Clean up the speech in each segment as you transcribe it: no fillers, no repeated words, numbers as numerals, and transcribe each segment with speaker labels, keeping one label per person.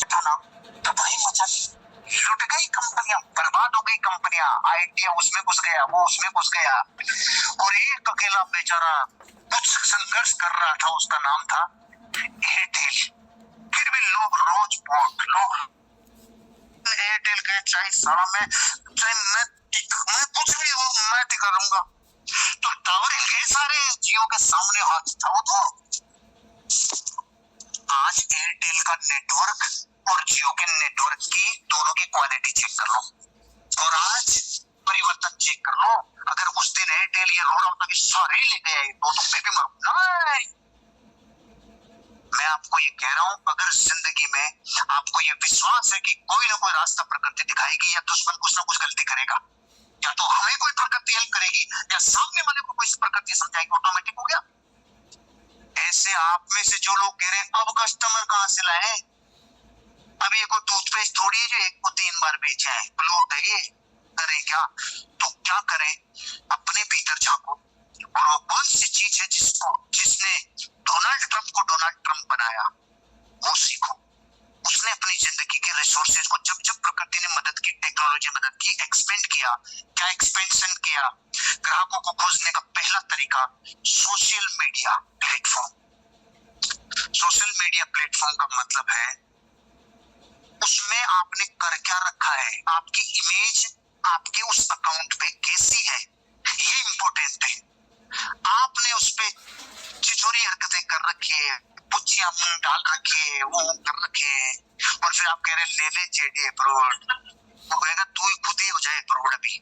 Speaker 1: था ना, तबाही मचा दी, लुट गई कंपनियां, बर्बाद हो गई कंपनियां, आईटी उसमें घुस गया, वो उसमें घुस गया, और एक अकेला बेचारा कुछ संघर्ष कर रहा था, उसका नाम था एयरटेल। फिर भी लोग रोज पोर्ट, लोग एयरटेल के चाहे सारा में मैं कुछ भी हो, मैं टिका रहूंगा। तो टावर हिल गए सारे जियो के सामने, हाथ उठाओ तो आज एयरटेल का नेटवर्क और जियो के नेटवर्क की दोनों की क्वालिटी चेक कर लो, और आज परिवर्तन चेक कर लो। अगर उस दिन एयरटेल ये रो रहा होता कि सारे ले गए तो मैं भी मरूंगा। मैं आपको ये कह रहा हूं, अगर जिंदगी में आपको ये विश्वास है कि कोई ना कोई रास्ता प्रकृति दिखाएगी, या दुश्मन कुछ ना कुछ गलती करेगा, या तो हमें कोई प्रकृति हेल्प करेगी, या सामने वाले को कोई प्रकृति समझाएगी, ऑटोमेटिक हो गया। ऐसे आप में से जो लोग कह रहे हैं अब कस्टमर कहां से लाए, अभी ये कोई टूथपेस्ट थोड़ी है जो एक को 3 बार बेचा है, प्लॉट है ये, करें क्या? तो क्या करें, अपने भीतर झांको, और वो कौन सी चीज है जिसने डोनाल्ड ट्रंप को डोनाल्ड ट्रंप बनाया, वो सीखो। उसने अपनी जिंदगी के रिसोर्सेज को जब जब प्रकृति ने मदद की, टेक्नोलॉजी मदद की, एक्सपेंड किया। क्या एक्सपेंशन किया? ग्राहकों को खोजने का पहला तरीका social media platform. Social media platform का मतलब है उसमें आपने कर क्या रखा है, आपकी इमेज आपके उस अकाउंट पे कैसी है, ये इंपॉर्टेंट है। आपने उस पे छिछोरी हरकतें कर रखी है, पुच्चियां डाल रखी है, वो कर रखे है, और फिर आप कह रहे ले ले चेडी अप्रूव्ड, वो कहेगा तू ही खुद ही हो जाए अप्रूव्ड अभी।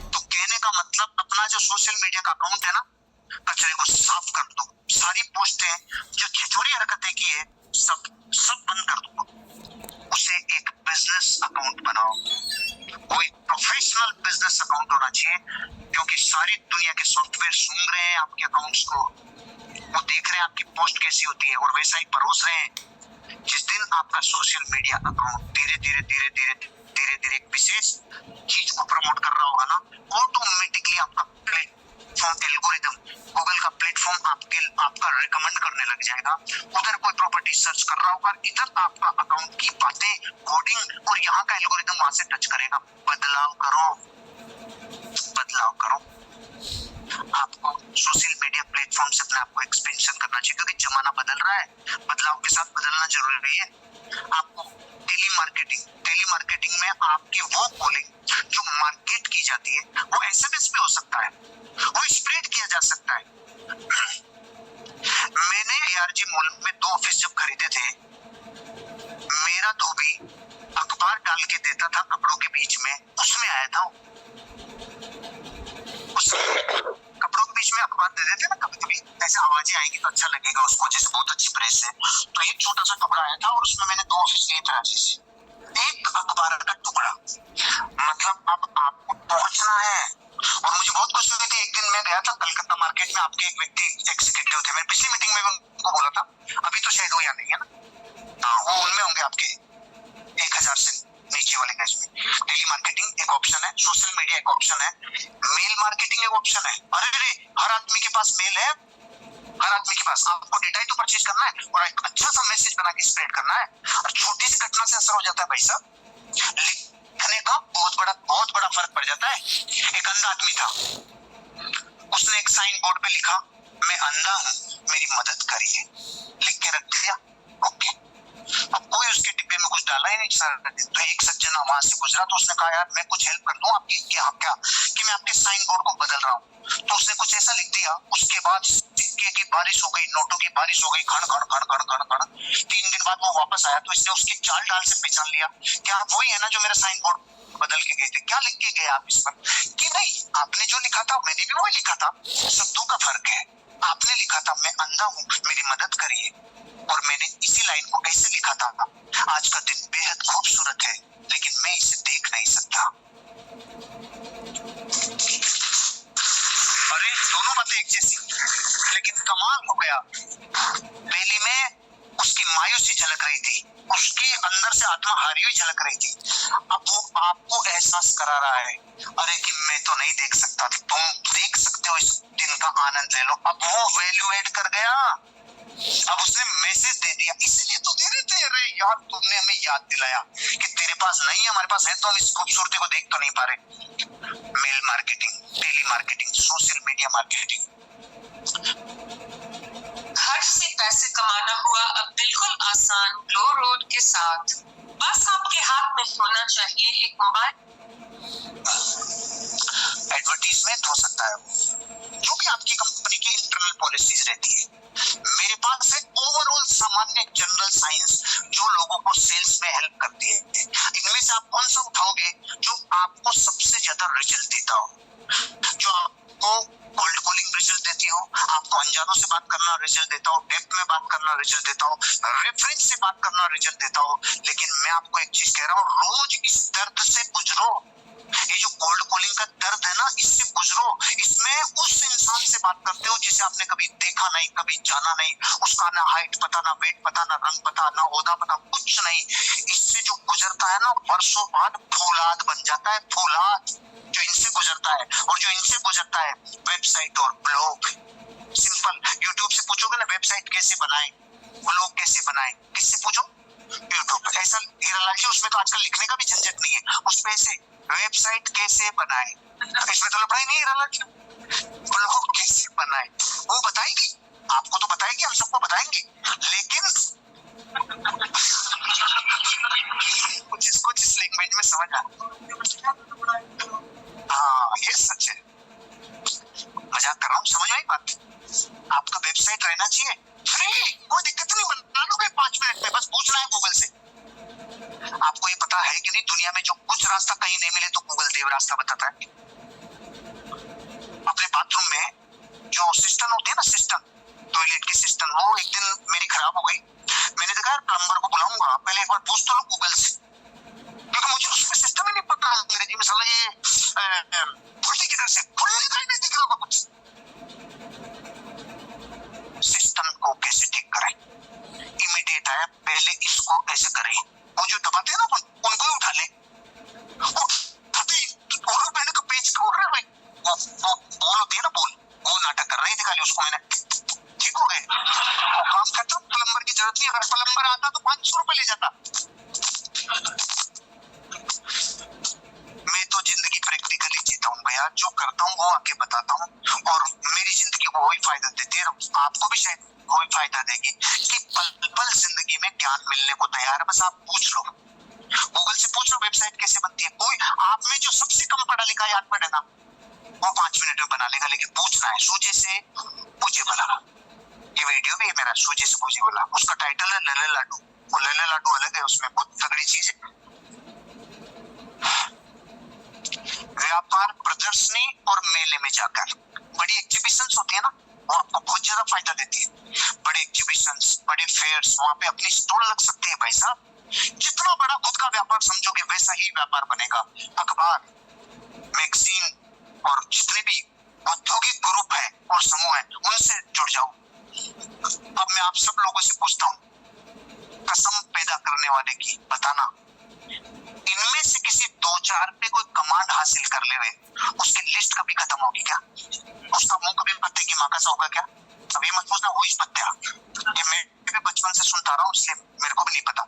Speaker 1: तो कहने का मतलब अपना जो सोशल मीडिया का अकाउंट है ना, कचरे को साफ कर दो, सारी पोस्टें जो छिछोरी हरकतें की है सब बंद कर दो, उसे एक बिजनेस अकाउंट बनाओ। कोई प्रोफेशनल बिजनेस अकाउंट होना चाहिए, क्योंकि सारी दुनिया के सॉफ्टवेयर सूंघ रहे हैं आपके अकाउंट्स को, वो देख रहे हैं आपकी पोस्ट कैसी होती है, और वैसा ही परोस रहे हैं। जिस दिन आपका सोशल मीडिया अकाउंट धीरे धीरे एक विशेष चीज को प्रमोट कर रहा होगा ना, ऑटोमेटिकली आपका प्लेटफॉर्म एल्गोरिदम, गूगल का प्लेटफॉर्म आपका रिकमेंड करने लग जाएगा। उधर कोई प्रॉपर्टी सर्च कर रहा होगा, इधर आपका अकाउंट की बातें, कोडिंग, और यहाँ का एल्गोरिदम वहां से टच करेगा। बदलाव करो, बदलाव करो। आपको सोशल मीडिया प्लेटफॉर्म से अपने आप को एक्सपेंशन करना चाहिए, क्योंकि जमाना बदल रहा है, बदलाव के साथ बदलना जरूरी है। आपको टेलीमार्केटिंग में आपकी वो कॉलिंग जो मार्केट की जाती है, वो एसएमएस पे हो सकता है, वो स्प्रेड किया जा सकता है। मैंने एआरजी मॉल में 2 ऑफिस जब खरीदे थे, मेरा धोबी अखबार डाल के देता था कपड़ों के बीच में, उसमें आया था, कपड़ों के बीच में अखबार दे देते ना कभी कभी, ऐसे आवाजें आएंगी तो अच्छा लगेगा उसको, जैसे बहुत अच्छी प्रेस है। तो एक छोटा सा कपड़ा आया था, और उसमें मैंने 2 ऑफिस लिए थे रांची से, एक अखबार का टुकड़ा। मतलब अब आपको पहुंचना है, और मुझे बहुत खुशी हुई थी। एक दिन मैं गया था कलकत्ता मार्केट में, आपके एक व्यक्ति एग्जीक्यूटिव थे, मैं पिछली मीटिंग में भी उनको बोला था, अभी तो शायद वो यहाँ नहीं है ना, हाँ वो उनमें होंगे आपके 1000 से नीचे वाले गैस में। डेली मार्केटिंग एक ऑप्शन है, सोशल मीडिया एक ऑप्शन है, मेल मार्केटिंग एक ऑप्शन है। अरे हर आदमी के पास मेल है, हर आदमी के पास, आपको डेटा ही तो परचेज करना है, और एक अच्छा सा मैसेज बना के स्प्रेड करना है, और छोटी सी घटना से असर हो जाता है भाई साहब। लिखने का बहुत बड़ा फर्क पड़ जाता है। एक अंधा आदमी था, उसने एक साइन बोर्ड पे लिखा, मैं अंधा हूँ मेरी मदद करिए, लिख के रख दिया, ओके। अब कोई उसके डिब्बे में कुछ डाला ही नहीं सर। तो एक सज्जन वहां से गुजरा, तो उसने कहा यार मैं कुछ हेल्प कर दूं आपकी, क्या कि मैं आपके साइन बोर्ड को बदल रहा हूँ। तो उसने कुछ ऐसा लिख दिया, उसके बाद सिक्के की बारिश हो गई, नोटों की बारिश हो गई, खड़ खड़ खड़ खड़ खड़ खड़। 3 दिन बाद वो वापस आया, तो इसने उसकी चाल ढाल से पहचान लिया, क्या आप वही है ना जो मेरा साइन बोर्ड बदल के गए थे? क्या लिख के गए आप इस पर? कि नहीं, आपने जो लिखा था मैंने भी वही लिखा था, शब्दों का फर्क है। आपने लिखा था मैं अंधा हूँ मेरी मदद करिए, और मैंने इसी लाइन को कैसे लिखा था, आज का दिन बेहद खूबसूरत है लेकिन मैं इसे देख नहीं सकता। अरे दोनों बातें एक जैसी, लेकिन कमाल हो गया, पहली में उसकी मायूसी झलक रही थी, उसके अंदर से आत्मा हारी हुई झलक रही थी। अब वो आपको एहसास करा रहा है, अरे कि मैं तो नहीं देख सकता, तुम देख सकते हो, इस दिन का आनंद ले लो। अब वो वैल्यू एड कर गया, अब उसने मैसेज दे दिया, इसलिए तो दे रहे थे, अरे यार तुमने हमें याद दिलाया कि तेरे पास नहीं है, हमारे पास है, तो हम इस खूबसूरती को देख तो नहीं पा रहे। Mail marketing, telemarketing, social media marketing.
Speaker 2: घर से पैसे कमाना हुआ अब बिल्कुल आसान, लो रोड के साथ। बस आपके हाथ में होना चाहिए एक मोबाइल।
Speaker 1: एडवर्टीजमेंट हो सकता है जो भी आपकी कंपनी की इंटरनल पॉलिसीज रहती है। मेरे पास है ओवरऑल सामान्य जनरल साइंस जो लोगों को सेल्स में हेल्प करती है। इनमें से आप कौन सा उठाओगे जो आपको सबसे ज्यादा रिजल्ट देता हो, जो आपको कोल्ड कॉलिंग रिजल्ट देती हो, आपको अनजानों से बात करना रिजल्ट देता हो, डेप्थ में बात करना रिजल्ट देता हो, रेफरेंस से बात करना रिजल्ट देता हो। लेकिन मैं आपको एक चीज कह रहा हूँ, रोज इस दर्द से गुजरो। ये जो कोल्ड कॉलिंग का दर्द है ना, इससे गुजरो। इसमें उस इंसान से बात करते हो जिसे आपने कभी देखा नहीं, कभी जाना नहीं, उसका ना हाइट पता, ना वेट पता, ना रंग पता, ना ओहदा पता, कुछ नहीं। इससे जो गुजरता है ना, वर्षों बाद फौलाद बन जाता है, फौलाद जो इनसे गुजरता है। और जो इनसे गुजरता है वेबसाइट और ब्लॉग। सिंपल, यूट्यूब से पूछोगे ना वेबसाइट कैसे बनाए, ब्लॉग कैसे बनाए, किससे पूछो? यूट्यूब। ऐसा हीरालाल जी, उसमें तो आजकल लिखने का भी झंझट नहीं है, उसमें ऐसे वेबसाइट कैसे बनाए, इसमें तो लफड़ा ही नहीं है हीरालाल जी। ब्लॉग कैसे बनाए वो बताएंगे, आपको तो बताएंगे, हम सबको बताएंगे, लेकिन जिसको जिस लैंग्वेज में समझ आ, हाँ ये सच है, मजाक कर रहा हूँ, समझ आई बात। आपका वेबसाइट रहना चाहिए फ्री, कोई दिक्कत नहीं, बना लोगे 5 मिनट में, बस पूछना है गूगल से। आपको ये पता है कि नहीं, दुनिया में जो कुछ रास्ता कहीं नहीं मिले तो गूगल देव रास्ता बताता है। अपने बाथरूम में जो सिस्टम होती है ना, सिस्टम, टॉयलेट की सिस्टम, वो एक दिन मेरी खराब हो गई। मैंने देखा प्लम्बर को बुलाऊंगा, पहले एक बार पूछ तो लो गूगल से, क्योंकि मुझे उसमें सिस्टम ही नहीं पता अंग्रेजी में। साला ये खुलती किधर से, खुलने का ही नहीं दिख रहा कुछ। सिस्टम को कैसे ठीक करें, इमीडिएट है, पहले इसको ऐसे करें। वो जो दबाते हैं ना उनको ही उठा ले, मैंने का पेज क्यों उड़ रहा है भाई, वो बॉल होती है ना, बॉल, वो नाटक कर रही थी खाली, उसको मैंने ठीक हो गए, काम खत्म। प्लम्बर की जरूरत नहीं, अगर प्लम्बर आता तो 500 रुपए ले जाता। मैं तो जिंदगी प्रैक्टिकली जीता हूँ भैया, जो करता हूँ वो आके बताता हूँ, और मेरी जिंदगी को वही फायदा देती है, आपको भी शायद वही फायदा देगी कि पल पल जिंदगी में ज्ञान मिलने को तैयार है। बस आप पूछ लो, गूगल से पूछ लो वेबसाइट कैसे बनती है। कोई आप में जो सबसे कम पढ़ा लिखा है याद है ना, वो 5 मिनट में बना लेगा, लेकिन पूछना है सूजे से पूछे बना। ये वीडियो भी है मेरा, सूजे से पूछे बना, उसका टाइटल है लले लाडू। वो लले लाडू अलग है, उसमें बहुत तगड़ी चीज है। व्यापार प्रदर्शनी और मेले में जाकर, बड़ी एग्जीबिशंस होती है ना, वो आपको बहुत ज्यादा फायदा देती है। बड़े एग्जीबिशंस, बड़े फेयर्स, वहां पे अपनी स्टॉल लग सकती है भाई साहब। जितना बड़ा खुद का व्यापार समझोगे वैसा ही व्यापार बनेगा। अखबार, मैगजीन और जितने भी औद्योगिक ग्रुप है और समूह है, उनसे जुड़ जाओ। अब मैं आप सब लोगों से पूछता हूँ, कसम पैदा करने वाले की बताना, इनमें से किसी 2-4 पे कोई कमांड हासिल कर ले, उसकी लिस्ट कभी खत्म होगी क्या? उसका मुंह कभी पत्ते की माँ का सा होगा क्या? अभी मत पूछना वो इस पत्या, ये मैं भी बचपन से सुनता रहा हूँ, इसलिए मेरे को भी नहीं पता।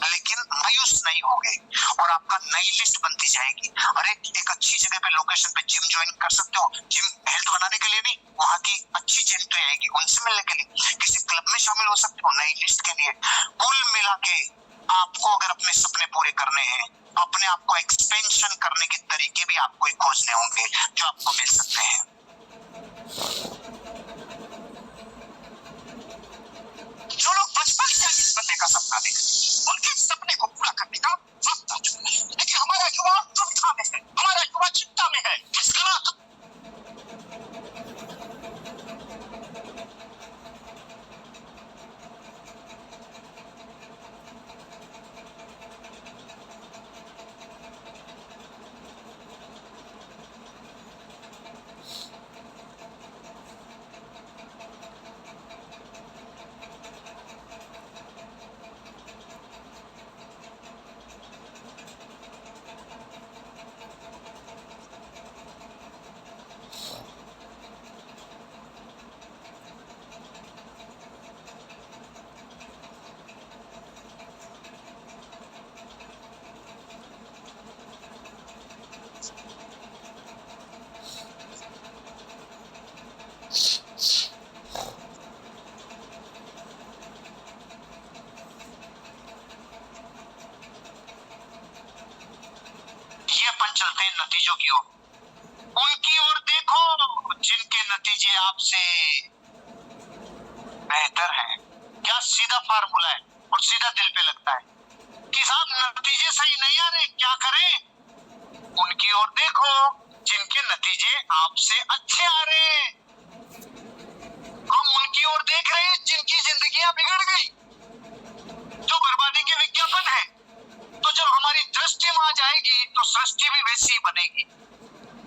Speaker 1: लेकिन मायूस नहीं होगे और आपका नई लिस्ट बनती जाएगी। अरे एक अच्छी जगह पे, लोकेशन पे जिम ज्वाइन कर सकते हो, जिम हेल्थ बनाने के लिए नहीं, वहाँ की अच्छी एंट्री आएगी उनसे मिलने के लिए। किसी क्लब में शामिल हो सकते हो नई लिस्ट के लिए। कुल मिला के आपको अगर अपने सपने पूरे करने हैं, अपने आप को एक्सपेंशन करने के तरीके भी आपको ही खोजने होंगे जो आपको मिल सकते हैं। जो लोग बचपन से इस बंदे का सपना देख, उनके सपने को पूरा करने का वक्त आ चुका है। लेकिन हमारा युवा दुविधा में है, हमारा युवा चिंता में है। इसका अपन चलते हैं नतीजों की ओर। उनकी ओर देखो जिनके नतीजे आपसे बेहतर है। क्या सीधा फार्मूला है और सीधा दिल पे लगता है कि साहब नतीजे सही नहीं आ रहे, क्या करें? उनकी ओर देखो जिनके नतीजे आपसे अच्छे आ रहे हैं। हम उनकी ओर देख रहे हैं जिनकी जिंदगियां बिगड़ गई, जो बर्बादी के विज्ञापन है। तो जब हमारी दृष्टि वहां जाएगी तो सृष्टि भी वैसी ही बनेगी।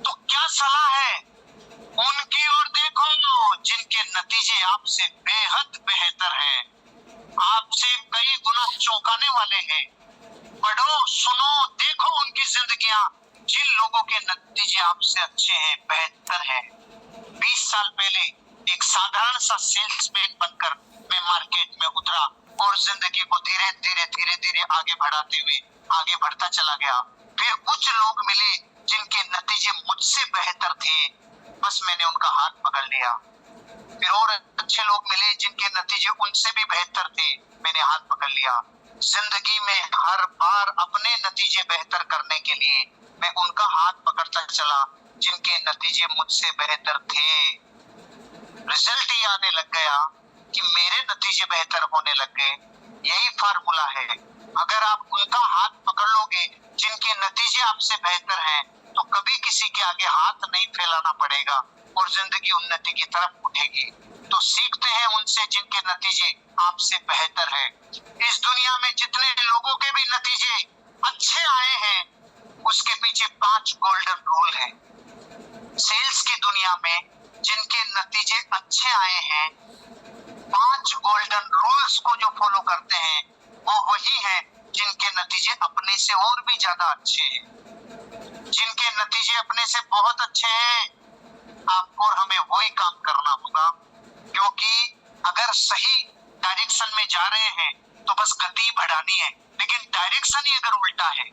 Speaker 1: तो क्या सलाह है? उनकी ओर देखो जिनके नतीजे आपसे बेहद बेहतर हैं, आपसे कई गुना चौंकाने वाले हैं। पढ़ो, सुनो, देखो उनकी जिंदगियां, जिन लोगों के नतीजे आपसे अच्छे हैं, बेहतर हैं। 20 साल पहले एक साधारण सा सेल्समैन बनकर मैं मार्केट में उतरा और जिंदगी को धीरे धीरे आगे बढ़ाते हुए आगे बढ़ता चला गया। फिर कुछ लोग मिले जिनके नतीजे मुझसे बेहतर थे, बस मैंने उनका हाथ पकड़ लिया। फिर और अच्छे लोग मिले जिनके नतीजे उनसे भी बेहतर थे, मैंने हाथ पकड़ लिया। जिंदगी में हर बार अपने नतीजे बेहतर करने के लिए मैं उनका हाथ पकड़ता चला जिनके नतीजे मुझसे बेहतर थे। रिजल्ट ही आने लग गया कि मेरे नतीजे बेहतर होने लग गए। यही फार्मूला है। अगर आप उनका हाथ पकड़ लोगे जिनके नतीजे आपसे बेहतर हैं, तो कभी किसी के आगे हाथ नहीं फैलाना पड़ेगा और जिंदगी उन्नति की तरफ उठेगी। तो सीखते हैं उनसे जिनके नतीजे आपसे बेहतर है। इस दुनिया में जितने लोगों के भी नतीजे अच्छे आए हैं, उसके पीछे 5 गोल्डन रूल है। सेल्स की दुनिया में जिनके नतीजे अच्छे आए हैं, 5 गोल्डन रूल्स को जो फॉलो करते हैं, वो वही है जिनके नतीजे अपने से और भी ज्यादा अच्छे हैं। जिनके नतीजे अपने से बहुत अच्छे हैं, आपको और हमें वही काम करना होगा। क्योंकि अगर सही डायरेक्शन में जा रहे हैं तो बस गति बढ़ानी है, लेकिन डायरेक्शन ही अगर उल्टा है।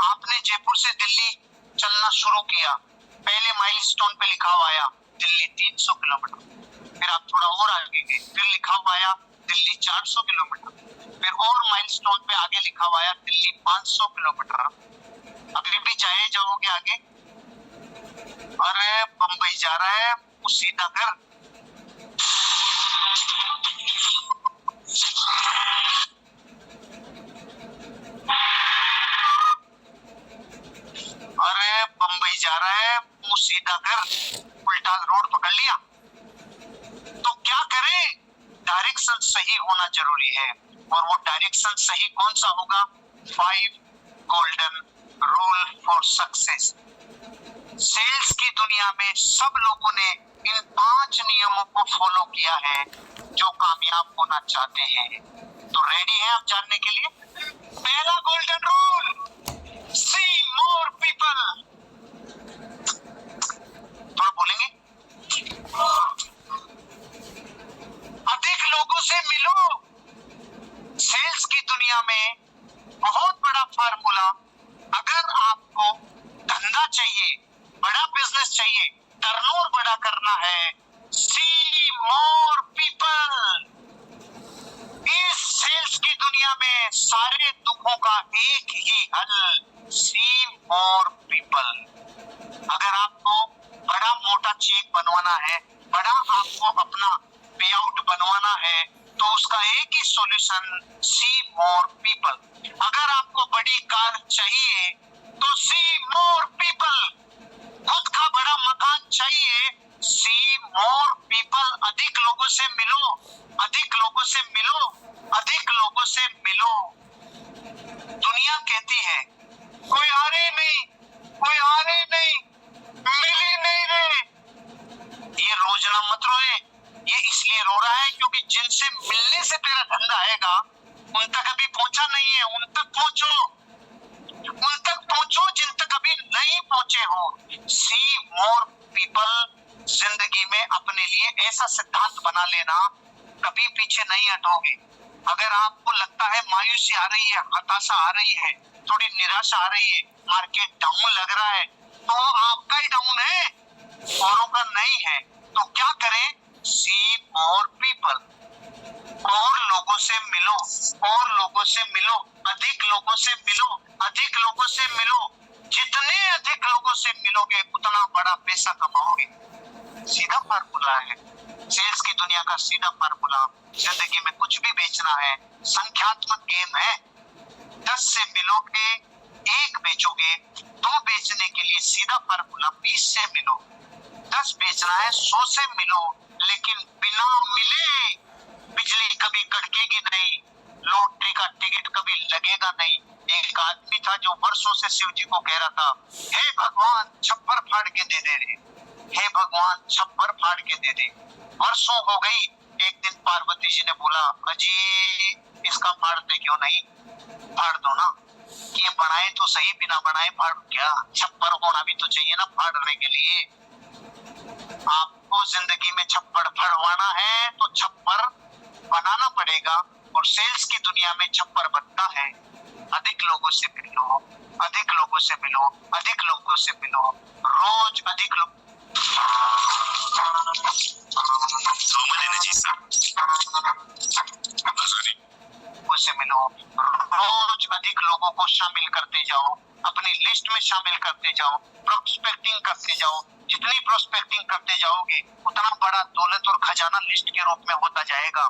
Speaker 1: आपने जयपुर से दिल्ली चलना शुरू किया, पहले माइलस्टोन पे लिखा हुआ आया दिल्ली 300 किलोमीटर, फिर आप थोड़ा और आगे गए, फिर लिखा हुआ आया दिल्ली 400 किलोमीटर, फिर और माइलस्टोन पे आगे लिखा हुआ आया दिल्ली 500 किलोमीटर। अभी भी चाहे जाओगे आगे, अरे बम्बई जा रहा है, वो सीधा कर। अरे बम्बई जा रहा है, वो सीधा कर, उल्टा रोड पकड़ लिया। तो क्या करें? डायरेक्शन सही होना जरूरी है। और वो डायरेक्शन सही कौन सा होगा? 5 golden rule for success. Sales की दुनिया में सब लोगों ने इन 5 नियमों को फॉलो किया है जो कामयाब होना चाहते हैं। तो रेडी हैं आप जानने के लिए? पहला गोल्डन रूल, सी मोर पीपल। थोड़ा बोलेंगे? अधिक लोगों से मिलो। सेल्स की दुनिया में बहुत बड़ा फार्मूला, अगर आपको धंधा चाहिए, बड़ा बिजनेस चाहिए, टर्नओवर बड़ा करना है, सी मोर पीपल। इस सेल्स की दुनिया में सारे दुखों का एक ही हल, सी मोर पीपल। अगर आपको बड़ा मोटा चेक बनवाना है, बड़ा आपको अपना पे आउट बनवाना है, तो उसका एक ही सॉल्यूशन, सी मोर पीपल। अगर आपको बड़ी कार चाहिए तो सी मोर पीपल। खुद का बड़ा मकान चाहिए, सी मोर पीपल। अधिक लोगों से मिलो, अधिक लोगों से मिलो, अधिक लोगों से मिलो। दुनिया कहती है कोई हारे नहीं, कोई हारे नहीं, मिल ही नहीं रहे। ये रोजना मत रोए, ये इसलिए रो रहा है क्योंकि जिनसे मिलने से तेरा धंधा आएगा उन तक अभी पहुंचा नहीं है। उन तक पहुंचो, उन तक पहुंचो जिन तक अभी नहीं पहुंचे हो। सी मोर पीपल। जिंदगी में अपने लिए ऐसा सिद्धांत बना लेना, कभी पीछे नहीं हटोगे। अगर आपको लगता है मायूसी आ रही है, हताशा आ रही है, थोड़ी निराशा आ रही है, मार्केट डाउन लग रहा है, तो आपका ही डाउन है, औरों का नहीं है। तो क्या करें? सी मोर पीपल। और लोगों से मिलो, और लोगों से मिलो, अधिक लोगों से मिलो, अधिक लोगों से मिलो। जितने अधिक लोगों से मिलोगे उतना बड़ा पैसा कमाओगे। सीधा फार्मूला है, सेल्स की दुनिया का सीधा फार्मूला। जिंदगी में कुछ भी बेचना है, संख्यात्मक गेम है। 10 से मिलोगे, 1 बेचोगे। 2 बेचने के लिए सीधा फार्मूला 20 से मिलो। 10 बेचना है, 100 से मिलो, लेकिन बिना मिले बिजली कभी कड़केगी नहीं, लॉटरी का टिकट कभी लगेगा नहीं। एक आदमी था जो वर्षों से शिव जी को कह रहा था, हे भगवान छप्पर फाड़ के दे दे रे, हे भगवान छप्पर फाड़ के दे दे। वर्षों हो गई। एक दिन पार्वती जी ने बोला, अजी इसका फाड़ते क्यों नहीं, फाड़ दो ना। ये बनाए तो सही, बिना बनाए फाड़ क्या, छप्पर होना भी तो चाहिए ना फाड़ने के लिए। आपको जिंदगी में छप्पर फड़वाना है तो छप्पर बनाना पड़ेगा, और सेल्स की दुनिया में छप्पर बनता है। अधिक लोगों से मिलो, अधिक लोगों से मिलो, अधिक लोगों से मिलो, रोज अधिक लोगों से मिलो, रोज अधिक लोगों को शामिल करते जाओ, अपनी लिस्ट में शामिल करते जाओ, प्रोस्पेक्टिंग करते जाओ। जितनी प्रोस्पेक्टिंग करते जाओगे उतना बड़ा दौलत और खजाना लिस्ट के रूप में होता जाएगा।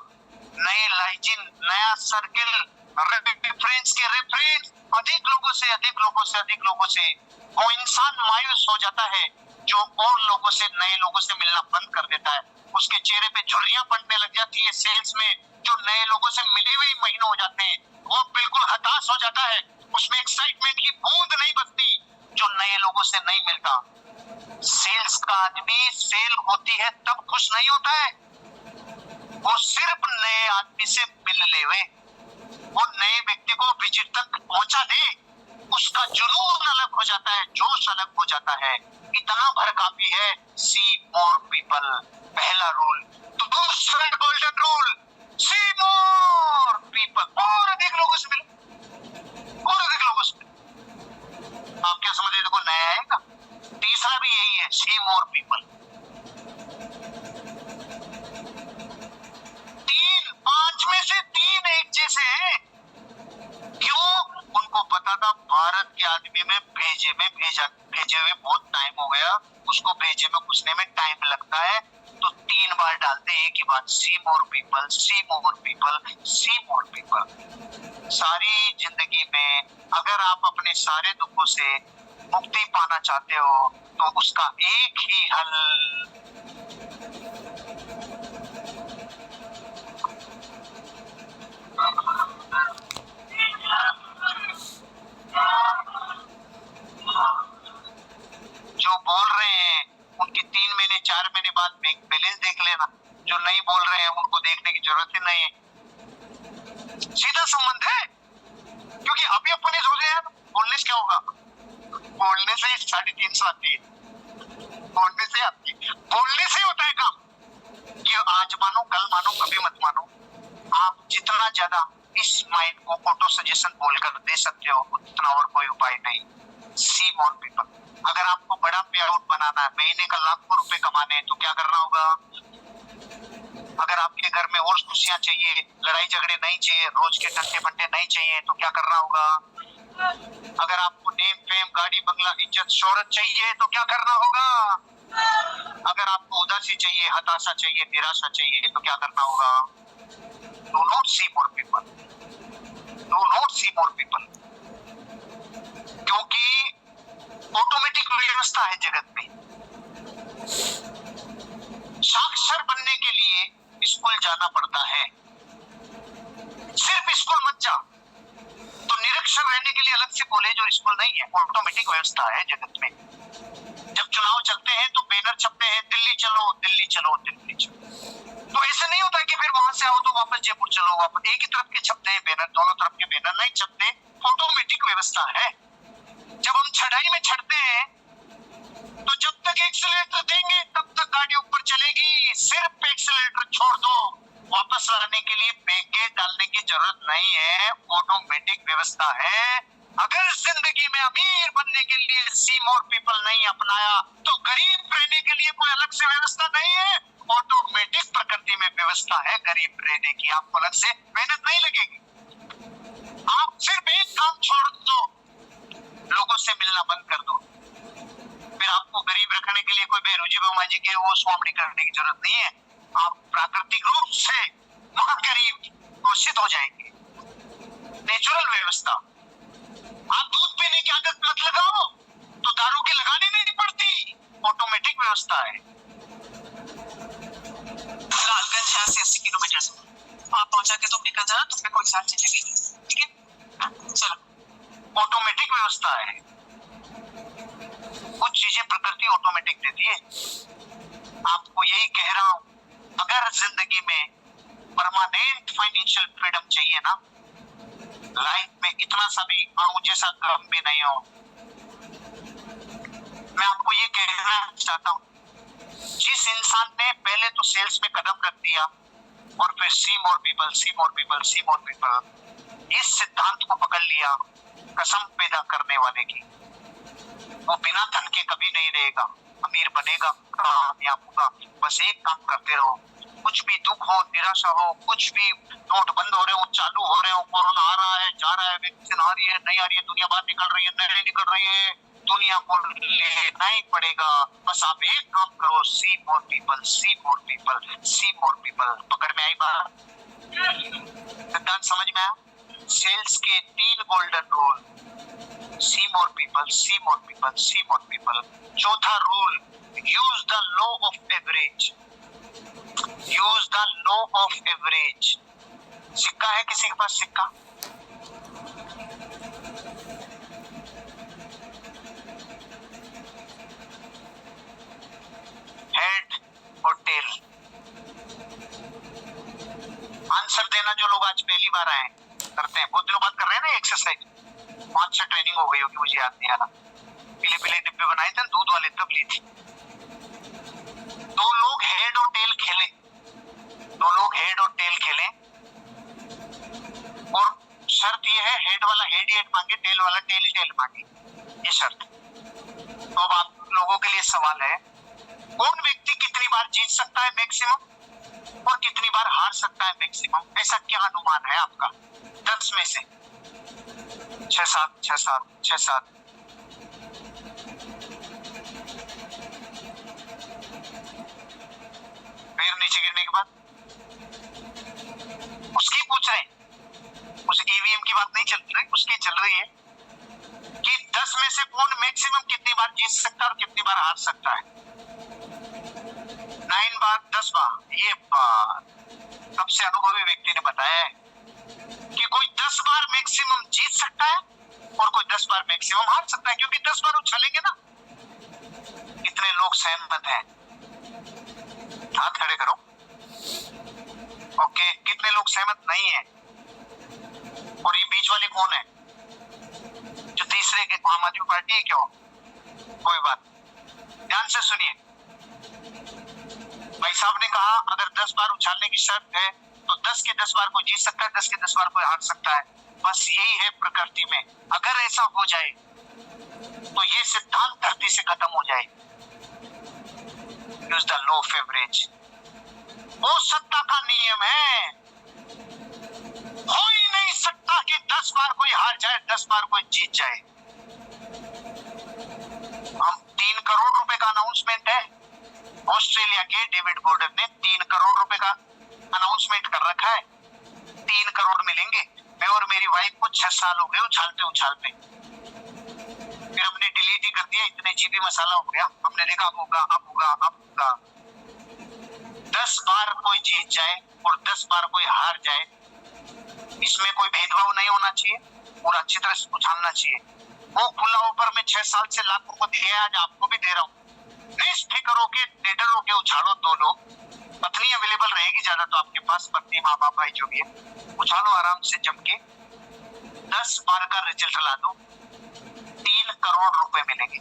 Speaker 1: नए लाइजिन, नया सर्किल, रेफरेंस के रेफरेंस, अधिक लोगों से अधिक लोगों से अधिक लोगों से। वो इंसान मायूस हो जाता है जो और लोगों से, नए लोगों से मिलना बंद कर देता है। उसके चेहरे पे झुर्रियां पड़ने लग जाती है। सेल्स में जो नए लोगों से मिले हुए महीनों हो जाते हैं, वो बिल्कुल हताश हो जाता है। उसमें एक्साइटमेंट की बूंद नहीं बचती जो नए लोगों से नहीं मिलता। सेल्स का आदमी सेल होती है तब खुश नहीं होता है, वो सिर्फ नए आदमी से मिल लेवे, वो नए व्यक्ति को विजिट तक पहुंचा दे, उसका जुनून अलग हो जाता है, जोश अलग हो जाता है। इतना भड़काती है। सी मोर पीपल, पहला रूल। तो दूसरा गोल्डन रूल, सी मोर पीपल, और अधिक लोगों से मिलो, और अधिक लोगों से मिलो। आप क्या समझ रहे हो, कोई नया आएगा? तीसरा भी यही है, सी मोर पीपल। 5 में से 3 एक जैसे हैं। क्यों? उनको पता था भारत के आदमी में भेजे हुए बहुत टाइम हो गया, उसको भेजे में घुसने में टाइम लगता है, तो 3 बार डालते एक ही बात, सी मोर पीपल, सी मोर पीपल, सी मोर पीपल। सारी जिंदगी में अगर आप अपने सारे दुखों से मुक्ति पाना चाहते हो तो उसका एक ही हल, जो बोल रहे हैं उनकी 3 महीने 4 महीने बाद बैंक बैलेंस देख लेना, जो नहीं बोल रहे हैं उनको देखने की जरूरत ही नहीं है। सीधा संबंध है, क्योंकि अभी अपने सोचे हैं बोलने से क्या होगा, बोलने से 350 आती है, बोलने से आती है, बोलने से होता है काम। ये आज मानो कल मानो कभी मत मानो। आप जितना ज्यादा इस माइंड को ऑटो सजेशन बोलकर दे सकते हो उतना और कोई उपाय नहीं। सी मोर पीपल। अगर आपको बड़ा पे आउट बनाना है, महीने का लाखों रुपए कमाने हैं, तो क्या करना होगा? अगर आपके घर में और खुशियां चाहिए, लड़ाई झगड़े नहीं चाहिए, रोज के टंटे बंटे नहीं चाहिए, तो क्या करना होगा? अगर आपको नेम फेम गाड़ी बंगला इज्जत शोहरत चाहिए तो क्या करना होगा? अगर आपको उदासी चाहिए, हताशा चाहिए, निराशा चाहिए, तो क्या करना होगा? Do not see more people, do not see more people. क्योंकि ऑटोमेटिक व्यवस्था है जगत में। साक्षर बनने के लिए स्कूल जाना पड़ता है। सिर्फ स्कूल मत जा, तो निरक्षर रहने के लिए अलग से कॉलेज और स्कूल नहीं है, ऑटोमेटिक व्यवस्था है जगत में। जब चुनाव चलते हैं तो बैनर छपते हैं, दिल्ली चलो दिल्ली चलो दिल्ली चलो। तो ऐसे नहीं होता कि फिर वहां से आओ तो वापस जयपुर चलो, वापस एक ही तरफ के छपते हैं बैनर, दोनों तरफ के बैनर नहीं छपते। ऑटोमेटिक व्यवस्था है। जब हम चढ़ाई में चढ़ते हैं तो जब तक एक्सीलरेटर देंगे तब तक गाड़ी ऊपर चलेगी, सिर्फ एक्सीलरेटर छोड़ दो, वापस आने के लिए ब्रेक डालने की जरूरत नहीं है, ऑटोमेटिक व्यवस्था है। अगर जिंदगी में अमीर बनने के लिए सी मोर पीपल नहीं अपनाया तो गरीब रहने के लिए कोई अलग से व्यवस्था नहीं है, ऑटोमेटिक प्रकृति में व्यवस्था है गरीब रहने की। आपको अलग से मेहनत नहीं लगेगी। आप सिर्फ एक काम छोड़ दो, लोगों से मिलना बंद कर डरने की जरूरत नहीं है, आप प्राकृतिक रूप से वहां करीब घोषित हो जाएंगे। नेचुरल व्यवस्था। आप दूध पीने की आदत मत लगाओ तो दारू की लगानी नहीं पड़ती, ऑटोमेटिक व्यवस्था है।
Speaker 2: लालगंज है 80 किलोमीटर से, आप पहुंचा के तुम निकल जाना, तुम पे कोई साथ चलेगी, ठीक है? चलो।
Speaker 1: ऑटोमेटिक व्यवस्था है, कुछ चीजें प्रकृति ऑटोमेटिक देती है। आपको यही कह रहा हूं, अगर जिंदगी में परमानेंट फाइनेंशियल फ्रीडम चाहिए ना, लाइफ में इतना सा भी अणु जैसा गम भी नहीं हो, मैं आपको ये कहना चाहता हूं, जिस इंसान ने पहले तो सेल्स में कदम रख दिया और फिर सी मोर पीपल, सी मोर पीपल, सी मोर पीपल, इस सिद्धांत को पकड़ लिया कसम पैदा करने वाले की, वो बिना धन के कभी नहीं रहेगा, अमीर बनेगा, कामयाब होगा। बस एक काम करते रहो, कुछ भी दुख हो, निराशा हो, कुछ भी नोट बंद हो रहे हो, चालू हो रहे हो, कोरोना आ रहा है, जा रहा है, वैक्सीन आ रही है, नहीं आ रही है, दुनिया बाहर निकल रही है, नहीं निकल रही है, दुनिया को लेना ही पड़ेगा। बस आप एक काम करो, सी मोर पीपल, सी मोर पीपल, सी मोर पीपल। पकड़ में आई बात? सिद्धांत समझ में आया? सेल्स के 3 गोल्डन रूल, सी मोर पीपल, सी मोर पीपल, सी मोर पीपल। चौथा rule, use the law of average, use the law of average. सिक्का है किसी के पास? सिक्का? हेड और टेल। आंसर देना जो लोग आज पहली बार आए करते हैं, बहुत दिनों बाद कर रहे हैं ना एक्सरसाइज, 5-6 ट्रेनिंग हो गई होगी, मुझे याद नहीं आ रहा। पीले पीले डिब्बे बनाए थे दूध वाले, तब ली थी। 2 लोग हेड और टेल खेलें, 2 लोग हेड और टेल खेलें, और शर्त यह है हेड वाला हेड ही हेड मांगे, टेल वाला टेल ही टेल मांगे, ये शर्त। तो अब आप लोगों के लिए सवाल है, कौन व्यक्ति कितनी बार जीत सकता है मैक्सिमम और कितनी बार हार सकता है मैक्सिमम? ऐसा क्या अनुमान है आपका? 10 में से 6-7, 6-7, 6-7। पैर नीचे गिरने के बाद उसकी पूछ रहे हैं, उस ईवीएम की बात नहीं चल रही, उसकी चल रही है कि 10 में से कौन मैक्सिमम कितनी बार जीत सकता है और कितनी बार हार सकता है? 9 बार, 10 बार। ये बात सबसे अनुभवी व्यक्ति ने बताया है कि कोई 10 बार मैक्सिमम जीत सकता है और कोई 10 बार मैक्सिमम हार सकता है, क्योंकि 10 बार उछलेंगे ना। कितने लोग सहमत हैं? हाथ खड़े करो। ओके, कितने लोग सहमत नहीं है? और ये बीच वाले कौन है? जो तीसरे के आम आदमी पार्टी है क्या? कोई बात, ध्यान से सुनिए। भाई साहब ने कहा अगर 10 बार उछालने की शर्त है तो 10 के 10 बार कोई जीत सकता है, 10 के 10 बार कोई हार सकता है। बस यही है प्रकृति में। अगर ऐसा हो जाए तो ये सिद्धांत धरती से खत्म हो जाए। Use the law of average. वो सत्ता का नियम है, हो ही नहीं सकता कि 10 बार कोई हार जाए, 10 बार कोई जीत जाए। हम 3 करोड़ रुपए का अनाउंसमेंट है, ऑस्ट्रेलिया के डेविड गॉर्डन ने 3 करोड़ रुपए का अनाउंसमेंट कर रखा है। 3 करोड़ मिलेंगे। मैं और मेरी वाइफ को 6 साल हो गए उछालते उछालते, फिर हमने डिलीट ही कर दिया, इतने जीबी मसाला हो गया। हमने देखा अब होगा, अब होगा, अब होगा। 10 बार कोई जीत जाए और 10 बार कोई हार जाए, इसमें कोई भेदभाव नहीं होना चाहिए और अच्छी तरह से उछालना चाहिए। वो खुला ऑफर में 6 साल से लाखों को दिया है, आज आपको भी दे रहा हूँ। निष्फिक्र होके, निडर होके उछालो। 2 लोग, पत्नी अवेलेबल रहेगी ज्यादा तो आपके पास, पत्नी, माँ बाप, भाई जो भी है, उछालो आराम से जम के। 10 बार का रिजल्ट ला दो, 3 करोड़ रुपए मिलेंगे।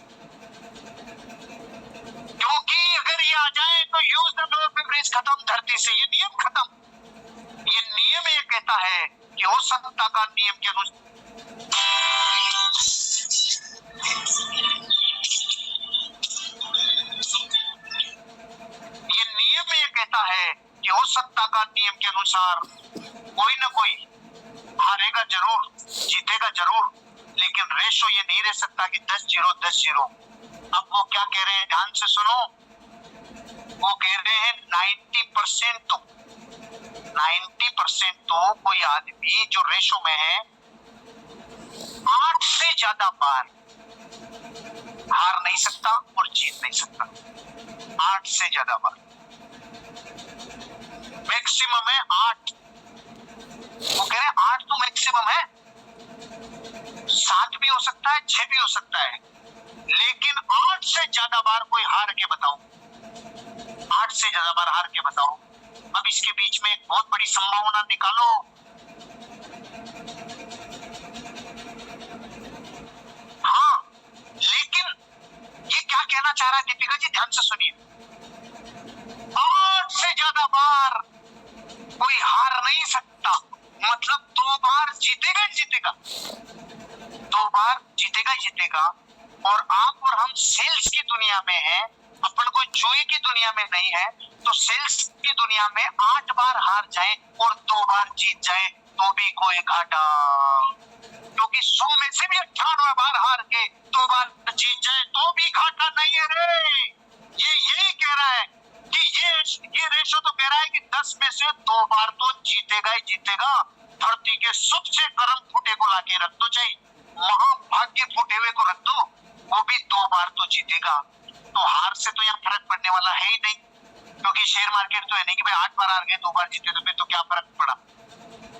Speaker 1: क्योंकि अगर ये आ जाए तो use the law of average खत्म धरती से, ये नियम खत्म। ये नियम ये कहता है कि हो सत्ता का नियम के अनुसार है कि हो सत्ता का नियम के अनुसार कोई ना कोई हारेगा जरूर, जीतेगा जरूर, लेकिन रेशो ये नहीं रह सकता कि 10-0, 10-0। अब वो क्या कह रहे हैं, ध्यान से सुनो। वो कह रहे हैं 90% तो 90% तो कोई आदमी जो रेशो में है 8 से ज्यादा बार हार नहीं सकता और जीत नहीं सकता। 8 से ज्यादा बार, मैक्सिमम है 8। वो कह रहे हैं 8 तो मैक्सिमम है, 7 भी हो सकता है, 6 भी हो सकता है, लेकिन 8 से ज्यादा बार कोई हार के बताओ, 8 से ज्यादा बार हार के बताओ। अब इसके बीच में एक बहुत बड़ी संभावना निकालो। हाँ, लेकिन ये क्या कहना चाह रहा है दीपिका जी, ध्यान से सुनिए। 8 से ज्यादा बार कोई हार नहीं सकता, मतलब 2 बार जीतेगा ही जीतेगा, 2 बार जीतेगा ही जीतेगा। और आप और हम सेल्स की दुनिया में हैं, अपन कोई जुए की दुनिया में नहीं है। तो सेल्स की दुनिया में 8 बार हार जाए और 2 बार जीत जाए तो भी कोई घाटा, क्योंकि 100 में से भी 98 बार हार के 2 बार जीत जाए तो भी घाटा नहीं है रे। ये यही कह रहा है कि ये रेशो तो कह रहा है कि 10 में से 2 बार तो जीतेगा ही जीतेगा। धरती के सबसे गर्म फुटे को लाके रख दो, चाहे महाभाग्य फुटे हुए को रख दो, वो भी 2 बार तो जीतेगा। तो हार से तो यहाँ फर्क पड़ने वाला है ही नहीं, क्योंकि शेयर मार्केट तो है नहीं कि भाई 8 बार हार गए 2 बार जीते, तो फिर तो क्या फर्क पड़ा।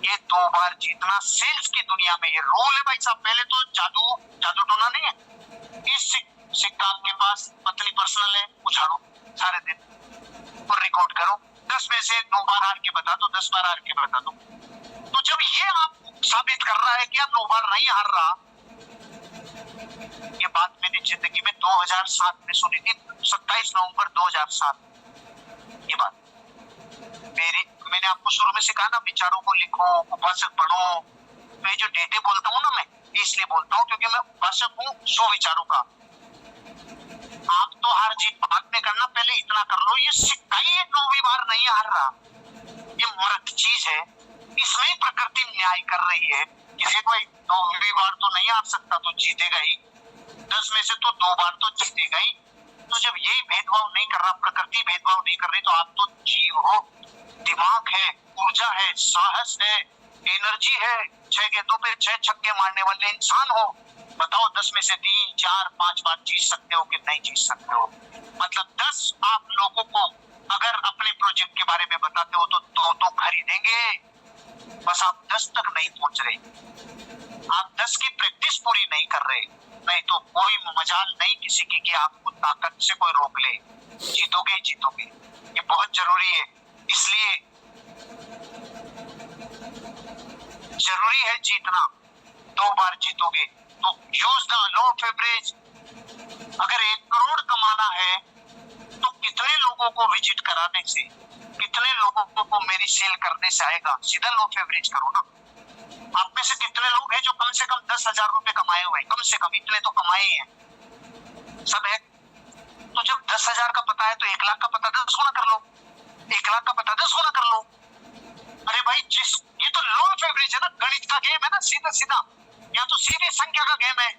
Speaker 1: ये 2 बार जीतना सेल्स की दुनिया में ये रोल है भाई साहब। पहले तो जादू टोना नहीं है। इस सिक्का आपके पास पतली पर्सनल है, उछाड़ो सारे दिन और रिकॉर्ड करो, 10 में से 9 बार हार के बता दो, 10 बार हार के बता दो। तो जब ये आप साबित कर रहा है कि आप 9 बार नहीं हार रहा, ये बात मैंने जिंदगी में 2007 में सुनी थी, 27 नवंबर 2007। ये बात मैंने आपको शुरू में सिखाया ना, विचारों को लिखो, उपासक पढ़ो। तो ये जो डेटे बोलता हूँ ना मैं, इसलिए बोलता हूँ क्योंकि मैं उपासक हूँ 100 विचारों का। आप तो हार जीत बात में करना, पहले इतना कर लो, ये सिक्का ही 9वीं बार नहीं हार रहा, ये मृत चीज है। इसमें प्रकृति न्याय कर रही है कि भाई 9वीं बार तो नहीं हार सकता, तो जीतेगा ही, 10 में से तो 2 बार तो जीतेगा ही। तो जब यही भेदभाव नहीं कर रहा, प्रकृति भेदभाव नहीं कर रही, तो आप तो जीव हो, दिमाग है, ऊर्जा है, साहस है, एनर्जी है, 6 गेंदों पे 6 छक्के मारने वाले इंसान हो। बताओ 10 में से 3, 4, 5 बार जीत सकते हो कि नहीं जीत सकते हो। मतलब 10 आप लोगों को अगर अपने प्रोजेक्ट के बारे में बताते हो तो 2 खरीदेंगे। बस आप 10 तक नहीं पहुंच रहे, आप 10 की प्रैक्टिस पूरी नहीं कर रहे, नहीं तो कोई मजाल नहीं किसी की कि आपको ताकत से कोई रोक ले। जीतोगे जीतोगे, ये बहुत जरूरी है। इसलिए जरूरी है जीतना, 2 बार जीतोगे तो use the law of average. अगर 1 करोड़ कमाना है तो कितने लोगों को विजिट कराने से, कितने लोगों को मेरी सेल करने से आएगा, सीधा लॉ ऑफ एवरेज करो ना। आप में से कितने लोग हैं जो कम से कम 10,000 रुपए कमाए हुए हैं, कम से कम इतने तो कमाए हैं, सब है। तो जब 10,000 का पता है तो 1 लाख का पता 10 गुना कर लो, 1 लाख का पता 10 गुना कर लो। अरे भाई ये तो लॉ ऑफ एवरेज है ना, गणित का गेम है ना, सीधा सीधा, या तो सीधी संख्या का गेम है।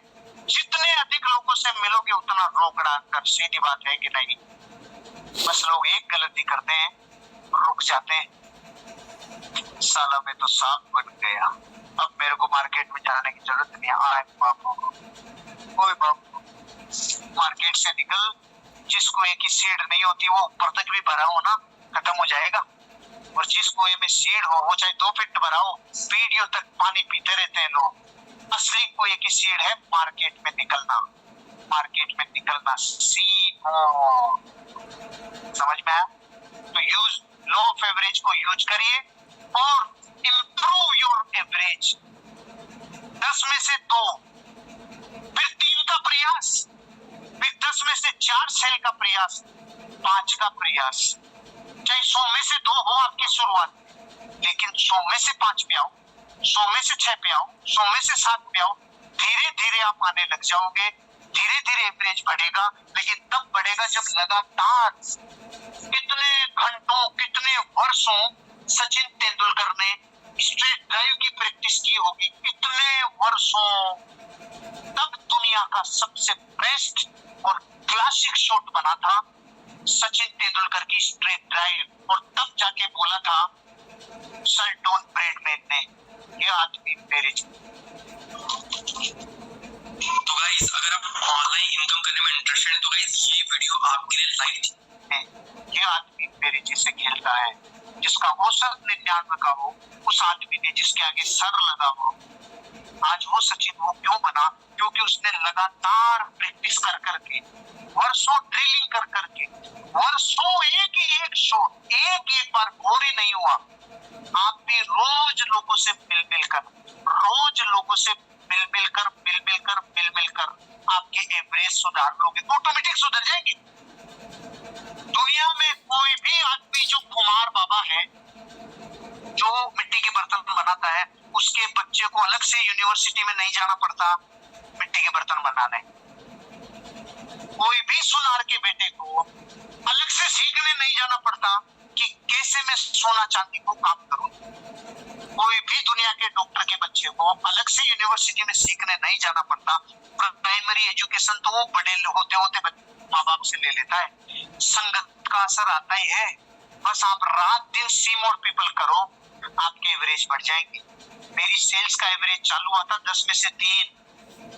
Speaker 1: जितने अधिक लोगों से मिलोगे उतना रोकड़ा कर, सीधी बात है कि नहीं। बस लोग एक गलती करते हैं, रुक जाते हैं, साला मैं तो सांप बन गया, अब मेरे को मार्केट में जाने की जरूरत नहीं है। बापू कोई बापू, मार्केट से निकल, जिसको एक ही सीड नहीं होती वो ऊपर तक भी भरा हो ना, खत्म हो जाएगा। और जिस कुएं में सीड हो वो चाहे 2 फीट भरा हो, पीढ़ियों तक पानी पीते रहते हैं लोग। असली कुएं की सीड है मार्केट में निकलना, मार्केट में निकलना सीखो। समझ में आया? तो यूज लॉ ऑफ एवरेज को यूज करिए और इंप्रूव योर एवरेज। 10 में से 2, फिर 3 का प्रयास, फिर 10 में से 4 सेल का प्रयास, 5 का प्रयास। चाहे 100 में से 2 हो आपकी शुरुआत, लेकिन 100 में से 5 पे आओ, 100 में से 6 पे आओ, 100 में से 7 पे आओ। धीरे धीरे आप आने लग जाओगे, धीरे धीरे एवरेज बढ़ेगा। लेकिन तब बढ़ेगा जब लगातार कितने घंटों, कितने वर्षों सचिन तेंदुलकर ने स्ट्रेट ड्राइव की प्रैक्टिस की होगी, कितने वर्षों, तब दुनिया का सबसे बेस्ट और क्लासिक शॉट बना था। सचिन तेंदुलकर की स्ट्रेट ड्राइव और तब जाके बोला था शर्टोन ब्रेडमैन ने, ये आदमी मेरे।
Speaker 3: तो गाइस अगर आप ऑनलाइन इनकम करने में इंटरेस्टेड हैं तो गाइस ये वीडियो आपके लिए लाइक
Speaker 1: है। ये आदमी मेरे जैसे खेलता है, जिसका औसत 99 का हो, उस आदमी ने जिसके आगे सर लगा हो, आज वो सचिन वो क्यों बना? क्योंकि उसने लगातार प्रैक्टिस कर करके, वर्षों ड्रिलिंग कर करके, वर्षों एक ही एक शॉट, एक बार बोरी नहीं हुआ। आप भी रोज लोगों से मिल कर, रोज लोगों से मिल कर आपके एवरेज सुधार लोगे, ऑटोमेटिक सुधर जाएंगे। दुनिया में कोई भी आदमी जो कुमार बाबा है, जो मिट्टी के बर्तन बनाता है, उसके बच्चे को अलग से यूनिवर्सिटी में नहीं जाना पड़ता मिट्टी के बर्तन बनाने। कोई भी सुनार के बेटे को अलग से सीखने नहीं जाना पड़ता कि कैसे मैं सोना चांदी को काम करूं। कोई भी दुनिया के डॉक्टर के बच्चे को अलग से यूनिवर्सिटी में सीखने नहीं जाना पड़ता। प्राइमरी एजुकेशन तो वो बड़े होते होते माँ बाप से ले लेता है। संगत का असर आता ही है। बस आप रात दिन सी मोड पीपल करो, आपके एवरेज बढ़ जाएंगे। मेरी सेल्स का एवरेज चालू हुआ था 10 में से 3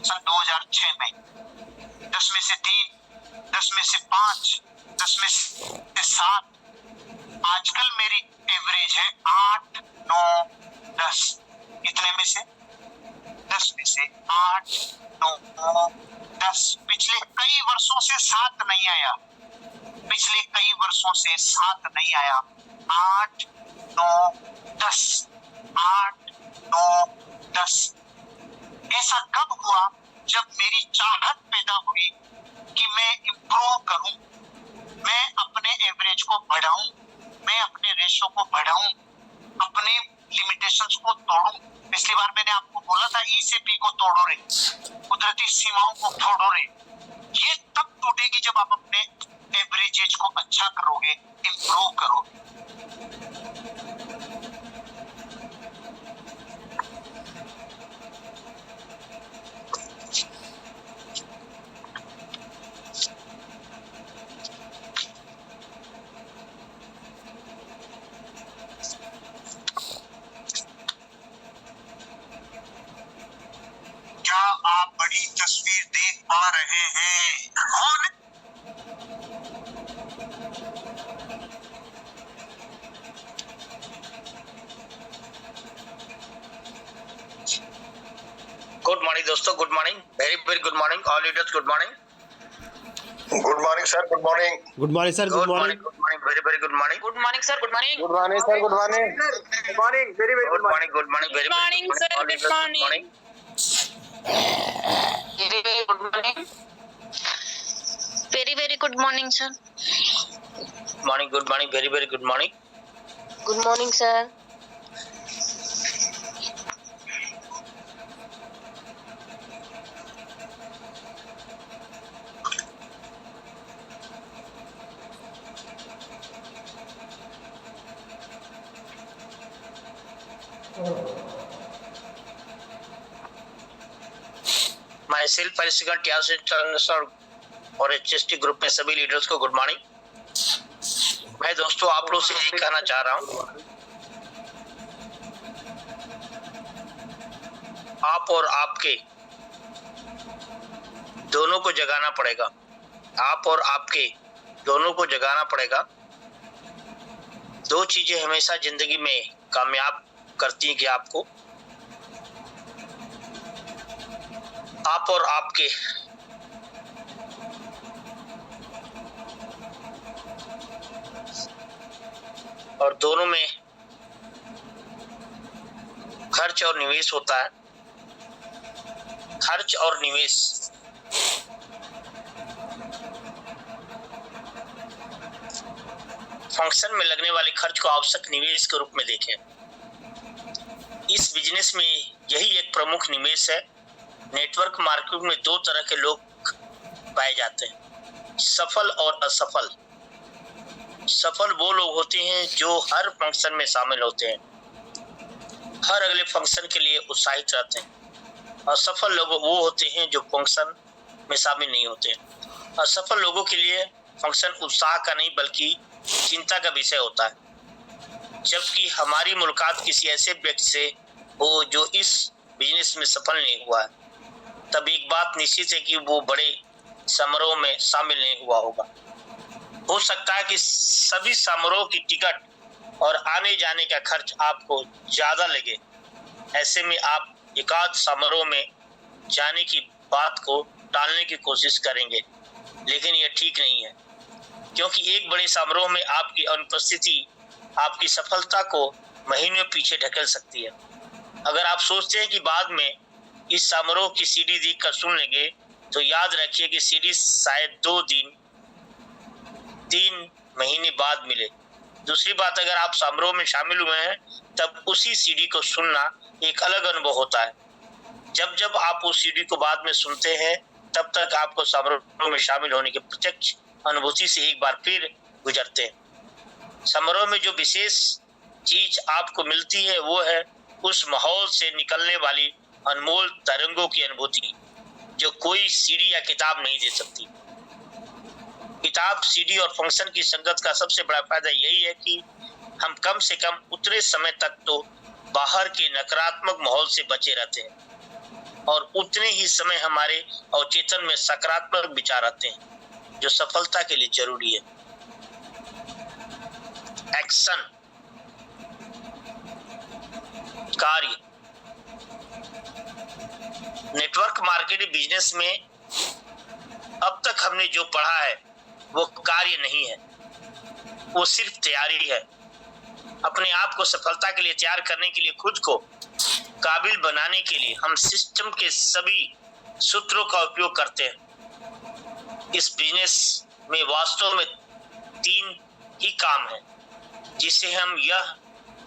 Speaker 1: सन 2006 में, 10 में से 3, 10 में से 5, 10 में से 7। आजकल मेरी एवरेज है 8, 9, 10। कितने में से? 10 में से 8, 9, 10। पिछले कई वर्षों से 7 नहीं आया, पिछले कई वर्षों से 7 नहीं आया। 8, 9, 10, 8, 9, 10। ऐसा कब हुआ? जब मेरी चाहत पैदा हुई कि मैं इम्प्रूव करूं, मैं अपने एवरेज को बढ़ाऊं, मैं अपने रेशो को बढ़ाऊं, अपने लिमिटेशंस को तोड़ूं। पिछली बार मैंने आपको बोला था ई से पी को तोड़ो रे, कुदरती सीमाओं को तोड़ो रे। ये तब टूटेगी जब आप अपने एवरेज एज को अच्छा करोगे, इम्प्रूव करोगे। क्या आप बड़ी तस्वीर देख पा रहे हैं?
Speaker 3: गुड मॉर्निंग दोस्तों, good morning, very very good morning all leaders. Good morning,
Speaker 4: good morning sir, good morning.
Speaker 5: Good morning sir, good morning,
Speaker 3: good morning, very very good morning.
Speaker 2: Good morning sir, good morning.
Speaker 4: Good morning sir, good morning. Good morning, very very
Speaker 3: good morning, good morning, very
Speaker 2: Good morning, sir. Good morning. Very very good morning.
Speaker 6: Very very good morning, sir.
Speaker 3: Morning, good morning, very very good morning.
Speaker 6: Good morning, sir.
Speaker 3: My self और HST group में सभी leaders को good morning. मैं दोस्तों आप लोग से यही कहना चाह रहा हूँ, आप और आपके दोनों को जगाना पड़ेगा। आप और आपके दोनों को जगाना पड़ेगा। दो चीजें हमेशा जिंदगी में कामयाब करती हैं कि आपको, आप और आपके और दोनों में खर्च और निवेश होता है। खर्च और निवेश फंक्शन में लगने वाले खर्च को आवश्यक निवेश के रूप में देखें। इस बिजनेस में यही एक प्रमुख निवेश है। नेटवर्क मार्केटिंग में दो तरह के लोग पाए जाते हैं, सफल और असफल। सफल वो लोग होते हैं जो हर फंक्शन में शामिल होते हैं, हर अगले फंक्शन के लिए उत्साहित रहते हैं। असफल लोग वो होते हैं जो फंक्शन में शामिल नहीं होते हैं। असफल लोगों के लिए फंक्शन उत्साह का नहीं बल्कि चिंता का विषय होता है। जबकि हमारी मुलाकात किसी ऐसे व्यक्ति से हो जो इस बिजनेस में सफल नहीं हुआ है, तब एक बात निश्चित है कि वो बड़े समारोह में शामिल नहीं हुआ होगा। हो सकता है कि सभी समारोह की टिकट और आने जाने का खर्च आपको ज्यादा लगे। ऐसे में आप एकाध समारोह में जाने की बात को टालने की कोशिश करेंगे, लेकिन यह ठीक नहीं है, क्योंकि एक बड़े समारोह में आपकी अनुपस्थिति आपकी सफलता को महीनों पीछे ढकेल सकती है। अगर आप सोचते हैं कि बाद में इस समारोह की सीडी देखकर सुन लेंगे, तो याद रखिए कि सीडी शायद 2 दिन 3 महीने बाद मिले। दूसरी बात, अगर आप समारोह में शामिल हुए हैं तब उसी सीडी को सुनना एक अलग अनुभव होता है। जब आप उस सीडी को बाद में सुनते हैं, तब तक आपको समारोह में शामिल होने की प्रत्यक्ष अनुभूति से एक बार फिर गुजरते हैं। समारोह में जो विशेष चीज आपको मिलती है वो है उस माहौल से निकलने वाली अनमोल तरंगों की अनुभूति, जो कोई सीडी या किताब नहीं दे सकती। किताब, सीडी और फंक्शन की संगत का सबसे बड़ा फायदा यही है कि हम कम से कम उतने समय तक तो बाहर के नकारात्मक माहौल से बचे रहते हैं और उतने ही समय हमारे अवचेतन में सकारात्मक विचार आते हैं, जो सफलता के लिए जरूरी है। एक्शन, कार्य। नेटवर्क मार्केटिंग बिजनेस में अब तक हमने जो पढ़ा है वो कार्य नहीं है, वो सिर्फ तैयारी है। अपने आप को सफलता के लिए तैयार करने के लिए, खुद को काबिल बनाने के लिए हम सिस्टम के सभी सूत्रों का उपयोग करते हैं। इस बिजनेस में वास्तव में 3 ही काम है जिसे हम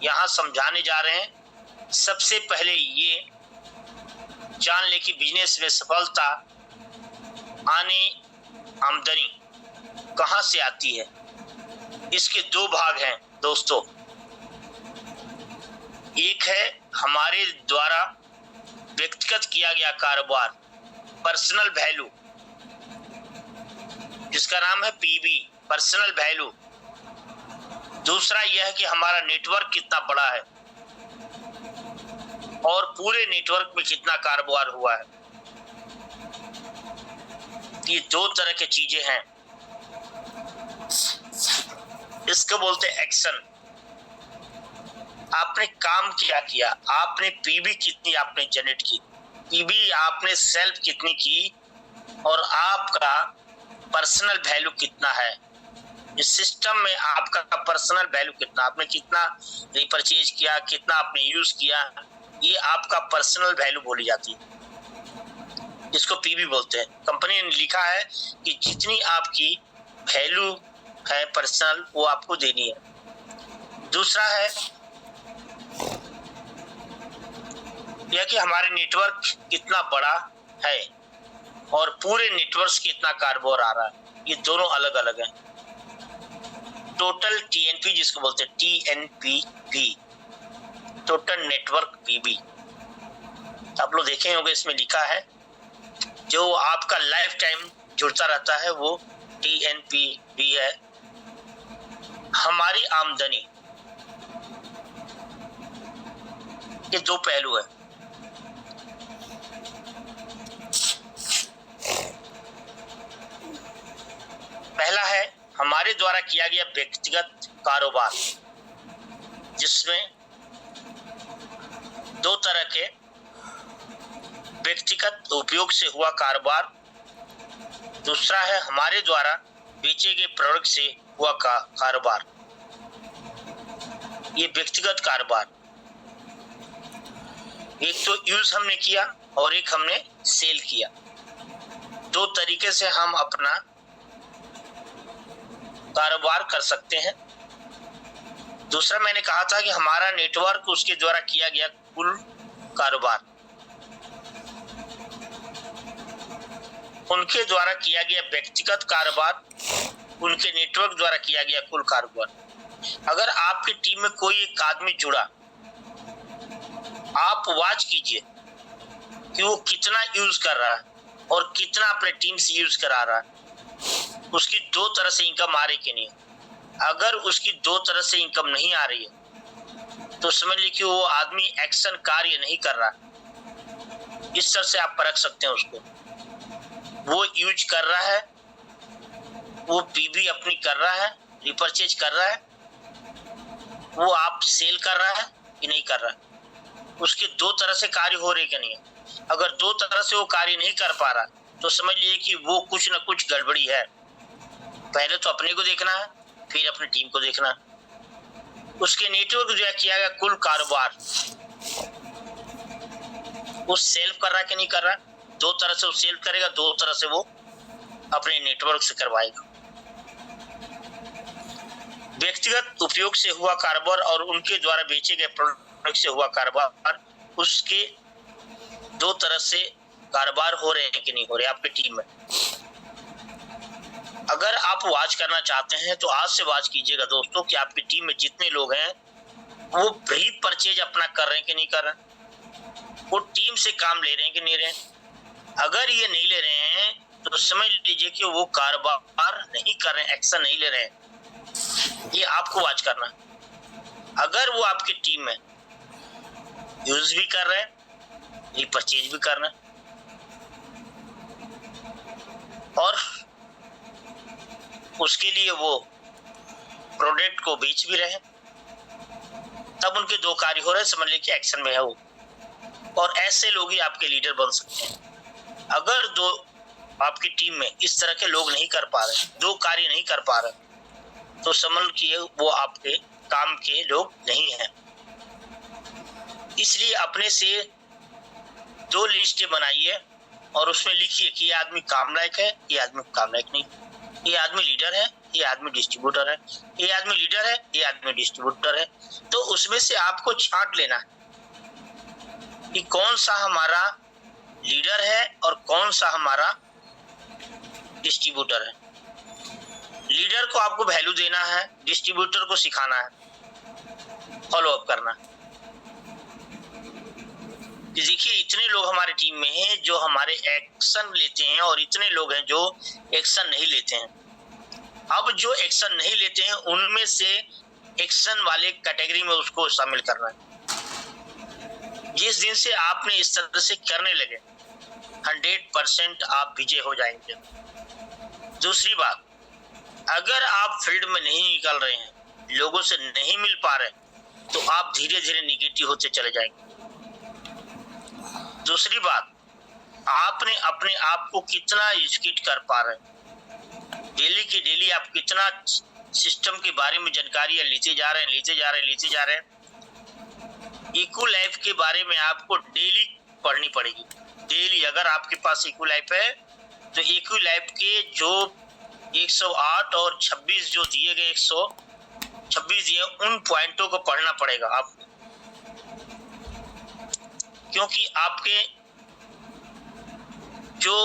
Speaker 3: यहाँ समझाने जा रहे हैं। सबसे पहले ये जान ले कि बिजनेस में सफलता आमदनी कहां से आती है। इसके 2 भाग हैं दोस्तों। एक है हमारे द्वारा व्यक्तिगत किया गया कारोबार, पर्सनल वैल्यू, जिसका नाम है पीवी, पर्सनल वैल्यू। दूसरा यह है कि हमारा नेटवर्क कितना बड़ा है और पूरे नेटवर्क में कितना कारोबार हुआ है। ये 2 तरह की चीजें हैं। इसको बोलते हैं एक्शन। आपने काम किया, आपने पीवी कितनी आपने जनरेट की, पीवी आपने सेल्फ कितनी की, और आपका पर्सनल वैल्यू कितना है। इस सिस्टम में आपका पर्सनल वैल्यू कितना, आपने कितना रिपर्चेज किया, कितना आपने यूज किया, ये आपका पर्सनल वैल्यू बोली जाती है, जिसको पीवी बोलते हैं। कंपनी ने लिखा है कि जितनी आपकी वैल्यू है पर्सनल, वो आपको देनी है। दूसरा है यह कि हमारे नेटवर्क कितना बड़ा है और पूरे नेटवर्क कितना कारोबार आ रहा है। ये दोनों अलग अलग हैं। टोटल टीएनपी, जिसको बोलते हैं टीएनपी, टोटल नेटवर्क पीवी। आप लोग देखे होंगे इसमें लिखा है जो आपका लाइफ टाइम जुड़ता रहता है वो टीएनपी है। हमारी आमदनी, ये 2 पहलू है। पहला है हमारे द्वारा किया गया व्यक्तिगत कारोबार, जिसमें 2 तरह के व्यक्तिगत उपयोग से हुआ कारोबार। दूसरा है हमारे द्वारा बेचे गए प्रोडक्ट से हुआ कारोबार, ये व्यक्तिगत कारोबार। एक तो यूज हमने किया और एक हमने सेल किया। 2 तरीके से हम अपना कारोबार कर सकते हैं। दूसरा मैंने कहा था कि हमारा नेटवर्क, उसके द्वारा किया गया कुल कारोबार, उनके द्वारा किया गया व्यक्तिगत कारोबार, उनके नेटवर्क द्वारा किया गया कुल कारोबार। अगर आपकी टीम में कोई एक आदमी जुड़ा, आप वॉच कीजिए कि वो कितना यूज कर रहा है और कितना अपने टीम से यूज करा रहा है। उसकी दो तरह से इनकम आ रही कि नहीं। अगर उसकी दो तरह से इनकम नहीं आ रही है तो समझ लीजिए कि वो आदमी एक्शन कार्य नहीं कर रहा। इस तरह से आप परख सकते हैं उसको। वो यूज कर रहा है, वो पीबी अपनी कर रहा है, रिपर्चेज कर रहा है, वो आप सेल कर रहा है कि नहीं कर रहा है। उसके दो तरह से कार्य हो रहे कि नहीं है। अगर दो तरह से वो कार्य नहीं कर पा रहा तो समझ लीजिए कि वो कुछ ना कुछ गड़बड़ी है। पहले तो अपने को देखना है, फिर अपनी टीम को देखना है। उसके नेटवर्क जो है किया गया कुल कारोबार वो सेल्फ कर रहा है कि नहीं कर रहा। दो तरह से वो सेल्फ करेगा, दो तरह से वो अपने नेटवर्क से करवाएगा। व्यक्तिगत उपयोग से हुआ कारोबार और उनके द्वारा बेचे गए प्रोडक्ट से हुआ कारोबार, उसके दो तरह से कारोबार हो रहे हैं कि नहीं हो रहे आपकी टीम में। अगर आप वॉच करना चाहते हैं तो आज से वॉच कीजिएगा दोस्तों कि आपकी टीम में जितने लोग हैं वो फ्री परचेज अपना कर रहे हैं कि नहीं कर रहे हैं, वो टीम से काम ले रहे हैं कि नहीं रहे हैं। अगर ये नहीं ले रहे हैं तो समझ लीजिए कि वो कारोबार नहीं कर रहे हैं, एक्शन नहीं ले रहे हैं। ये आपको वॉच करना। अगर वो आपकी टीम में यूज भी कर रहे हैं, रिपर्चेज भी कर रहे हैं और उसके लिए वो प्रोडक्ट को बेच भी रहे हैं, तब उनके दो कार्य हो रहे हैं, समझ लीजिए कि एक्शन में है वो। और ऐसे लोग ही आपके लीडर बन सकते हैं। अगर दो आपकी टीम में इस तरह के लोग नहीं कर पा रहे, दो कार्य नहीं कर पा रहे, तो समझ लीजिए वो आपके काम के लोग नहीं हैं। इसलिए अपने से दो लिस्टें बनाइए और उसमें लिखिए कि ये आदमी काम लायक है, ये आदमी काम लायक नहीं, ये आदमी लीडर है, ये आदमी डिस्ट्रीब्यूटर है, ये आदमी लीडर है, ये आदमी डिस्ट्रीब्यूटर है। तो उसमें से आपको छांट लेना है कि कौन सा हमारा लीडर है और कौन सा हमारा डिस्ट्रीब्यूटर है। लीडर को आपको वैल्यू देना है, डिस्ट्रीब्यूटर को सिखाना है, फॉलो अप करना है। देखिए इतने लोग हमारी टीम में हैं जो हमारे एक्शन लेते हैं और इतने लोग हैं जो एक्शन नहीं लेते हैं। अब जो एक्शन नहीं लेते हैं उनमें से एक्शन वाले कैटेगरी में उसको शामिल करना है। जिस दिन से आपने इस तरह से करने लगे 100% आप विजय हो जाएंगे। दूसरी बात, अगर आप फील्ड में नहीं निकल रहे हैं, लोगों से नहीं मिल पा रहे, तो आप धीरे धीरे निगेटिव होते चले जाएंगे। दूसरी बात, आपने अपने आप को कितना एजुकेट कर पा रहे हैं, डेली की डेली आप कितना सिस्टम के बारे में जानकारियां लेते जा रहे हैं। इको लाइफ के बारे में आपको डेली पढ़नी पड़ेगी। डेली अगर आपके पास इको लाइफ है तो इको लाइफ के जो 108 और 26 जो दिए गए 126 दिए, उन पॉइंटों को पढ़ना पड़ेगा आपको, क्योंकि आपके जो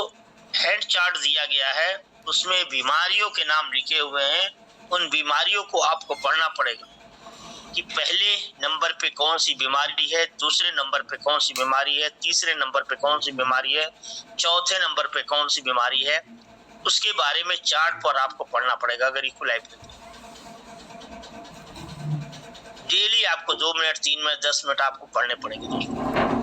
Speaker 3: हेड चार्ट दिया गया है उसमें बीमारियों के नाम लिखे हुए हैं। उन बीमारियों को आपको पढ़ना पड़ेगा कि पहले नंबर पे कौन सी बीमारी है, दूसरे नंबर पे कौन सी बीमारी है, तीसरे नंबर पे कौन सी बीमारी है, चौथे नंबर पे कौन सी बीमारी है। उसके बारे में चार्ट पर आपको पढ़ना पड़ेगा। अगर इको लाइफ डेली आपको 2 मिनट 3 मिनट 10 मिनट आपको पढ़ने पड़ेंगे दोस्तों।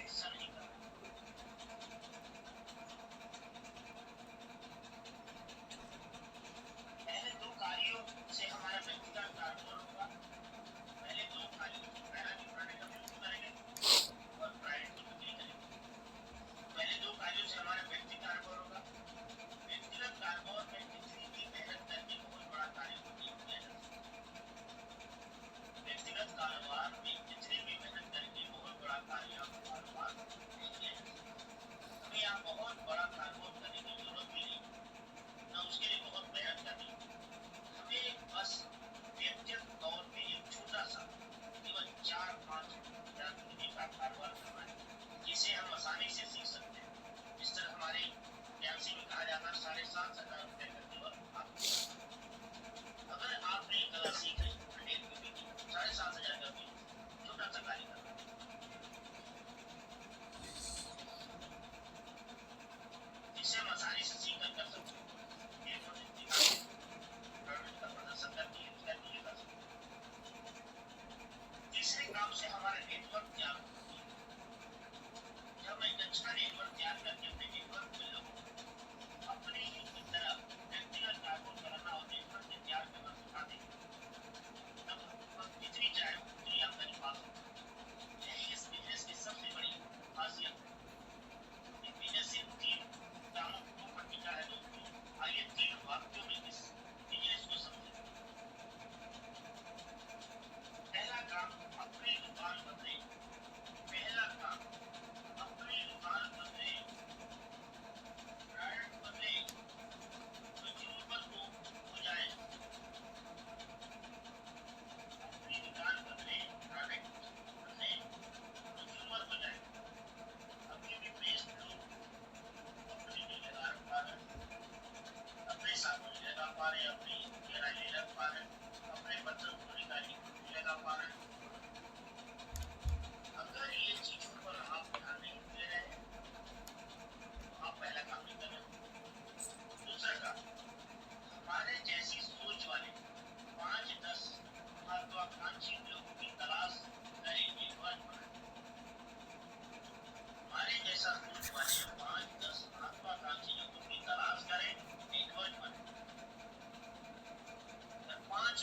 Speaker 3: हिस्सा नहीं कर रहे। पहले दो कार्यों से हमारा व्यक्तिगत कारोबार होगा। पहले दो कार्यों पहला जो प्रोडक्ट हम यूज करेंगे और प्राइवेट को बिक्री करेंगे। पहले दो कार्यों से हमारा व्यक्तिगत कारोबार होगा। व्यक्तिगत कारोबार में किसी भी मेहनत करके बहुत बड़ा कार्य को नहीं किया जा सकता। व्यक्तिगत कारोबार में कितनी भी मेहनत करके बहुत बड़ा कार्य आपका कारोबार नहीं किया जा सकता। हमें यहाँ बहुत बड़ा कारोबार करने की जरूरत भी नहीं, ना उसके लिए बहुत मेहनत करनी। हमें बस व्यक्तिगत तौर पे एक छोटा सा केवल 4-5 हजार रुपये का कारोबार करना है, जिसे हम आसानी से सीख सकते हैं। इस तरह हमारे एमसी में कहा जाता है 7,500 रुपये का केवल आप। अगर आपने एक कला सीख ली 100 रुपये की 7,500 का भी छोटा सा कार्य करना, जिसे हम आसानी से सीख कर सकते हैं। का प्रदर्शन करके कर सकते हैं। तीसरे काम से हमारा नेटवर्क तैयार होता है। जब मैं एक अच्छा नेटवर्क तैयार करके अपने नेटवर्क में लोगों अपनी ही तरह व्यक्तिगत कारोबार करना और नेटवर्क से तैयार करना सिखा देंगे, तब जितनी चाहे उतनी आमदनी पा सकते हैं। यही इस बिजनेस की सबसे बड़ी खासियत है। इस बिजनेस से 3 कामों को पट्टिका है दोस्तों। आइए 3 वाक्यों में इस बिजनेस को समझें। पहला काम अपनी दुकान बदले। पहला काम अपनी दुकान बदले, ब्रांड बदले, कंज्यूमर को हो जाए। अपनी दुकान बदले, प्रोडक्ट बदले, कंज्यूमर हो जाए। अभी भी बेस्ट लोग अपनी जगह रख पा रहे, अपने साबुन लगा पा रहे, अपनी गहराई ले रख पा रहे, अपने बर्तन धोने का लगा पा रहे। अगर ये चीजों पर आप ध्यान नहीं दे रहे हैं तो आप पहला काम नहीं कर रहे। दूसरा काम, हमारे जैसी सोच वाले 5-10 महत्वाकांक्षी लोगों की तलाश करें, नेटवर्क बनाएं। हमारे जैसा सोच वाले 5-10 महत्वाकांक्षी लोगों की तलाश करें, नेटवर्क बनाएं। 5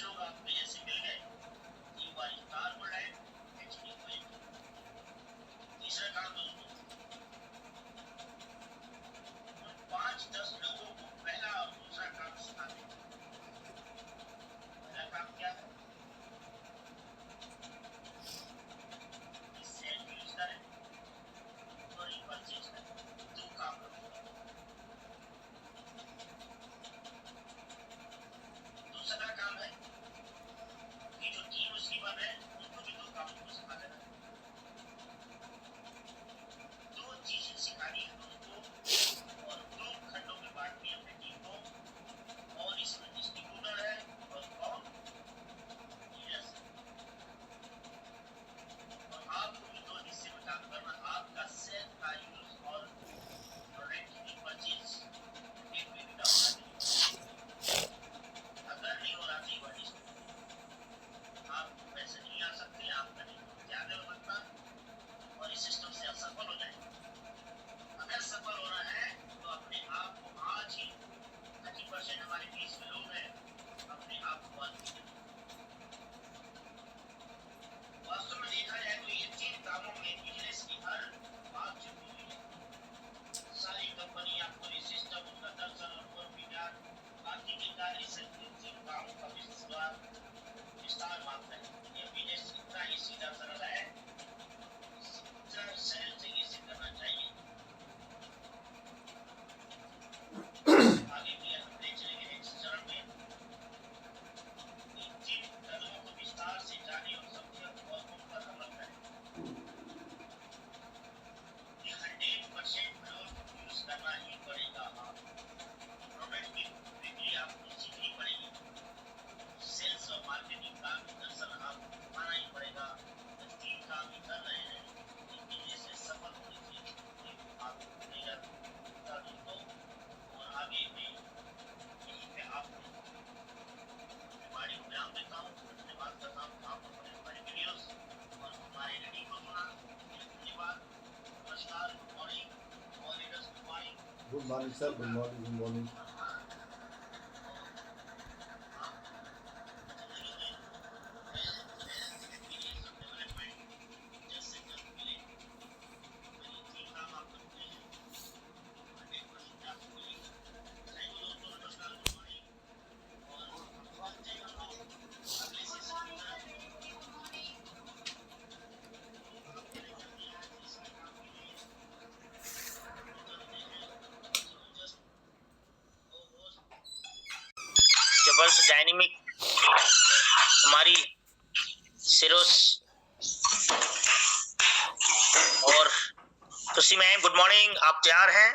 Speaker 5: Good morning, sir. Good morning. Good morning.
Speaker 3: जबरदस्त डायनेमिक हमारी सिरोस और खुशी मैम, गुड मॉर्निंग। आप तैयार हैं?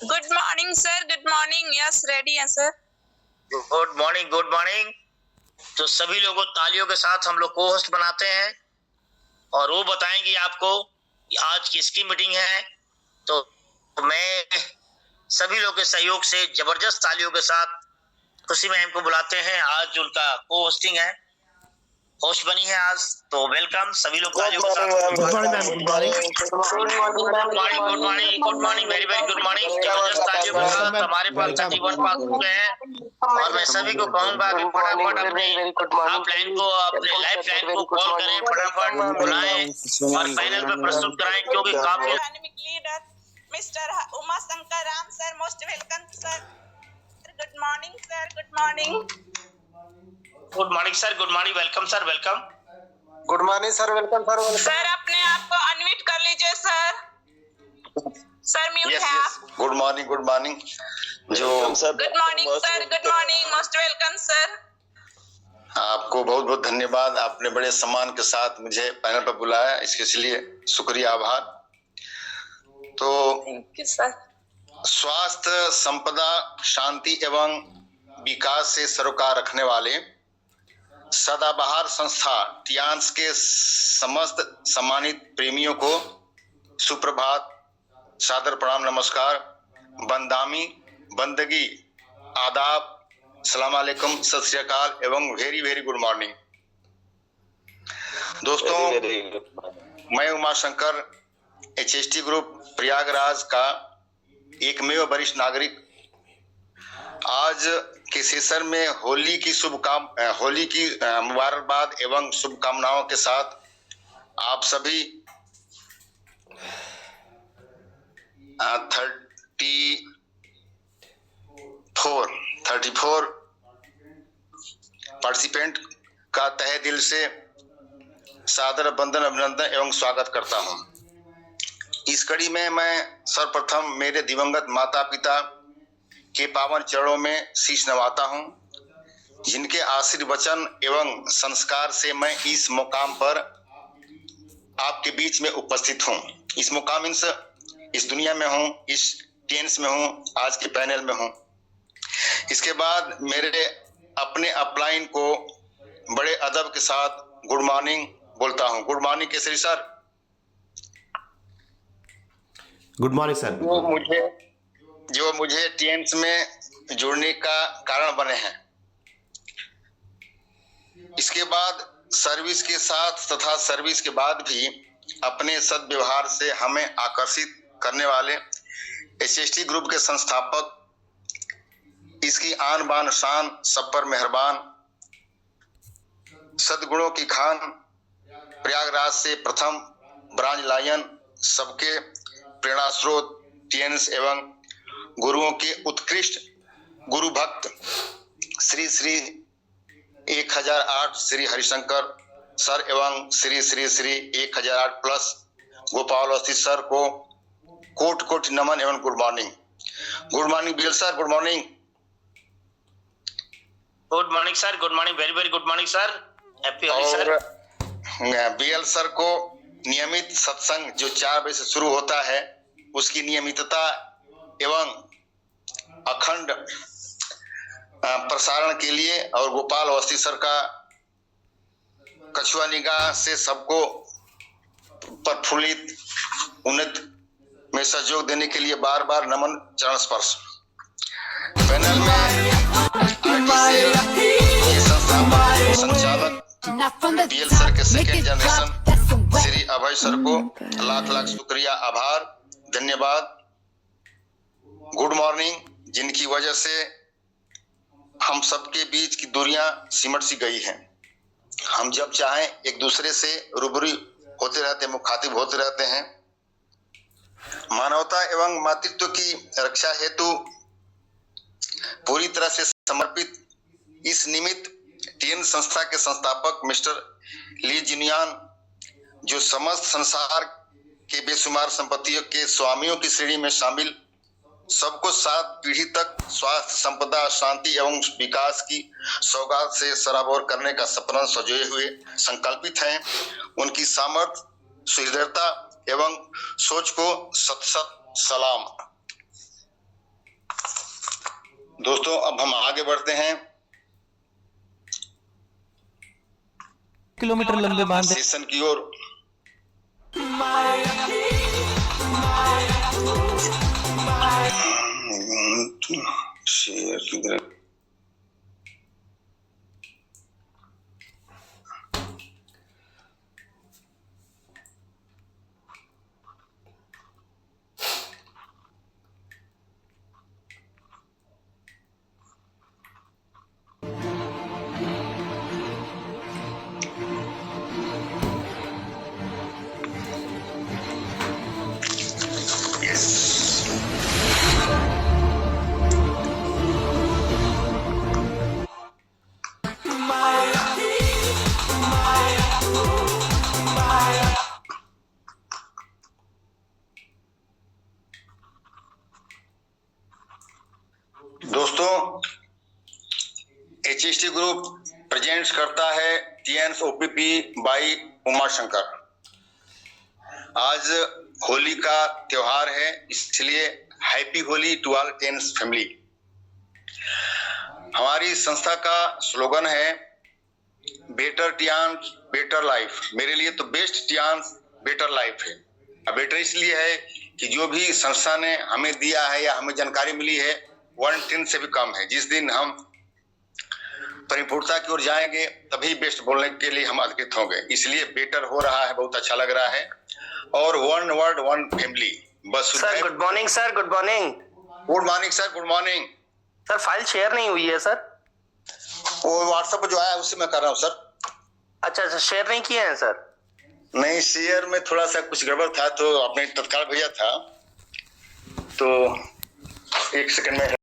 Speaker 7: Good morning sir, good morning. Yes, ready है sir.
Speaker 3: Good morning, good morning. तो सभी लोगों तालियों के साथ हम लोग को होस्ट बनाते हैं और वो बताएंगे आपको आज किसकी मीटिंग है। तो मैं सभी लोगों के सहयोग से जबरदस्त तालियों के साथ खुशी मैम को बुलाते हैं। आज उनका को होस्टिंग है, होस्ट बनी है आज, तो वेलकम सभी लोग तालियों के साथ।
Speaker 4: Good morning ma'am, good morning.
Speaker 3: Good morning, good morning, good morning, very very good morning. जबरदस्त तालियों के साथ हमारे पास 31 पास हो गए हैं और मैं सभी को कहूंगा कि फटाफट अपने आप लाइन को, अपने लाइफ लाइन को कॉल करें, फटाफट बुलाएं और पैनल में प्रस्तुत कराएं, क्योंकि काफी
Speaker 7: dynamic leader mister Uma Shankar Ram sir, most welcome sir. Good morning sir, good morning.
Speaker 3: Good morning sir, good morning, welcome sir, welcome.
Speaker 4: Good morning sir, welcome sir, welcome.
Speaker 7: Sir अपने आप को अनम्यूट कर लीजिए सर। सर म्यूट है आप।
Speaker 4: Good morning, good morning. जो
Speaker 7: good morning sir, good morning, most welcome sir.
Speaker 4: आपको बहुत बहुत धन्यवाद, आपने बड़े सम्मान के साथ मुझे पैनल पर बुलाया, इसके लिए शुक्रिया, आभार। तो
Speaker 7: थैंक यू सर।
Speaker 4: स्वास्थ्य, संपदा, शांति एवं विकास से सरोकार रखने वाले सदाबहार संस्था टियांस के समस्त सम्मानित प्रेमियों को सुप्रभात, सादर प्रणाम, नमस्कार, बंदामी, बंदगी, आदाब, सलाम अलैकुम, सत श्री अकाल एवं वेरी वेरी गुड मॉर्निंग। दोस्तों, मैं उमा शंकर, HST ग्रुप प्रयागराज का एकमेव वरिष्ठ नागरिक, आज के सेशन में होली की मुबारकबाद एवं शुभकामनाओं के साथ आप सभी 34 पार्टिसिपेंट का तहे दिल से सादर वंदन, अभिनंदन एवं स्वागत करता हूं। इस कड़ी में मैं सर्वप्रथम मेरे दिवंगत माता पिता के पावन चरणों में शीश नवाता हूं, जिनके आशीर्वचन एवं संस्कार से मैं इस मुकाम पर आपके बीच में उपस्थित हूं। इस मुकाम इस दुनिया में हूं, इस टेंस में हूं, आज के पैनल में हूं। इसके बाद मेरे अपने अपलाइन को बड़े अदब के साथ गुड मॉर्निंग बोलता हूं। Good morning Kesari sir.
Speaker 5: Good morning sir.
Speaker 4: जो मुझे टीएम्स में जुड़ने का कारण बने हैं। इसके बाद सर्विस के साथ तथा सर्विस के बाद भी अपने सद्व्यवहार से हमें आकर्षित करने वाले HST ग्रुप के संस्थापक, इसकी आन बान शान, सब पर मेहरबान, सद्गुणों की खान, प्रयागराज से प्रथम ब्रांच लायन, सबके प्रेरणा स्रोत, टीएंस एवं गुरुओं के उत्कृष्ट गुरु भक्त श्री 1008 श्री हरिशंकर सर एवं श्री 1008 प्लस गोपाल अवस्थी सर को कोट कोट नमन एवं good morning. Good morning BL sir, good morning.
Speaker 3: Good morning sir, good morning, very very good morning sir, happy Holi sir.
Speaker 4: BL sir को नियमित सत्संग जो 4 बजे से शुरू होता है, उसकी नियमितता एवं अखंड प्रसारण के लिए और गोपाल अवस्थी सर का कछुआ निगाह से सबको प्रफुल्लित उन्नत में सहयोग देने के लिए बार बार नमन, चरण स्पर्श। पैनल में संचालक बीएल सर के second generation Shri Abhay sir को लाख लाख शुक्रिया, आभार, धन्यवाद। गुड मॉर्निंग, जिनकी वजह से हम सबके बीच की दूरियां सिमट सी गई हैं। हम जब चाहें एक दूसरे से रूबरू होते रहते हैं, मुखातिब होते रहते हैं। मानवता एवं मातृत्व की रक्षा हेतु पूरी तरह से समर्पित इस निमित्त टीएन संस्था के संस्थापक मिस्टर ली जिनयान, जो समस्त संसार के बेशुमार संपत्तियों के स्वामियों की श्रेणी में शामिल, सबको 7 पीढ़ी तक स्वास्थ्य, संपदा, शांति एवं विकास की सौगात से सराबोर करने का सपना सजोए हुए संकल्पित हैं। उनकी सामर्थ्य, सुहृदयता एवं सोच को सत सत सलाम। दोस्तों, अब हम आगे बढ़ते हैं।
Speaker 8: किलोमीटर लंबे बांध
Speaker 4: सेशन की ओर। शेयर किधर? दोस्तों, HST ग्रुप प्रेजेंट्स करता है टीएन्स OPP बाई उमाशंकर। आज होली का त्योहार है, इसलिए happy Holi to all TN's family. हमारी संस्था का स्लोगन है बेटर टीएन्स बेटर लाइफ। मेरे लिए तो बेस्ट टीएन्स बेटर लाइफ है। अब बेटर इसलिए है कि जो भी संस्था ने हमें दिया है या हमें जानकारी मिली है 1/10 से भी कम है। जिस दिन हम परिपूर्णता की ओर जाएंगे तभी बेस्ट बोलने के लिए हम अधिकृत होंगे। इसलिए बेटर हो रहा है, बहुत अच्छा लग रहा है। और 1 वर्ड 1 फैमिली बस।
Speaker 9: Sir good morning sir, good morning.
Speaker 4: Good morning sir, good morning.
Speaker 9: Sir file share नहीं हुई है सर।
Speaker 4: वो व्हाट्सएप पर जो आया उससे मैं कर रहा हूँ सर।
Speaker 9: अच्छा अच्छा, शेयर नहीं किए हैं सर?
Speaker 4: नहीं, शेयर में थोड़ा सा कुछ गड़बड़ था तो आपने तत्काल भेजा था, तो 1 सेकंड में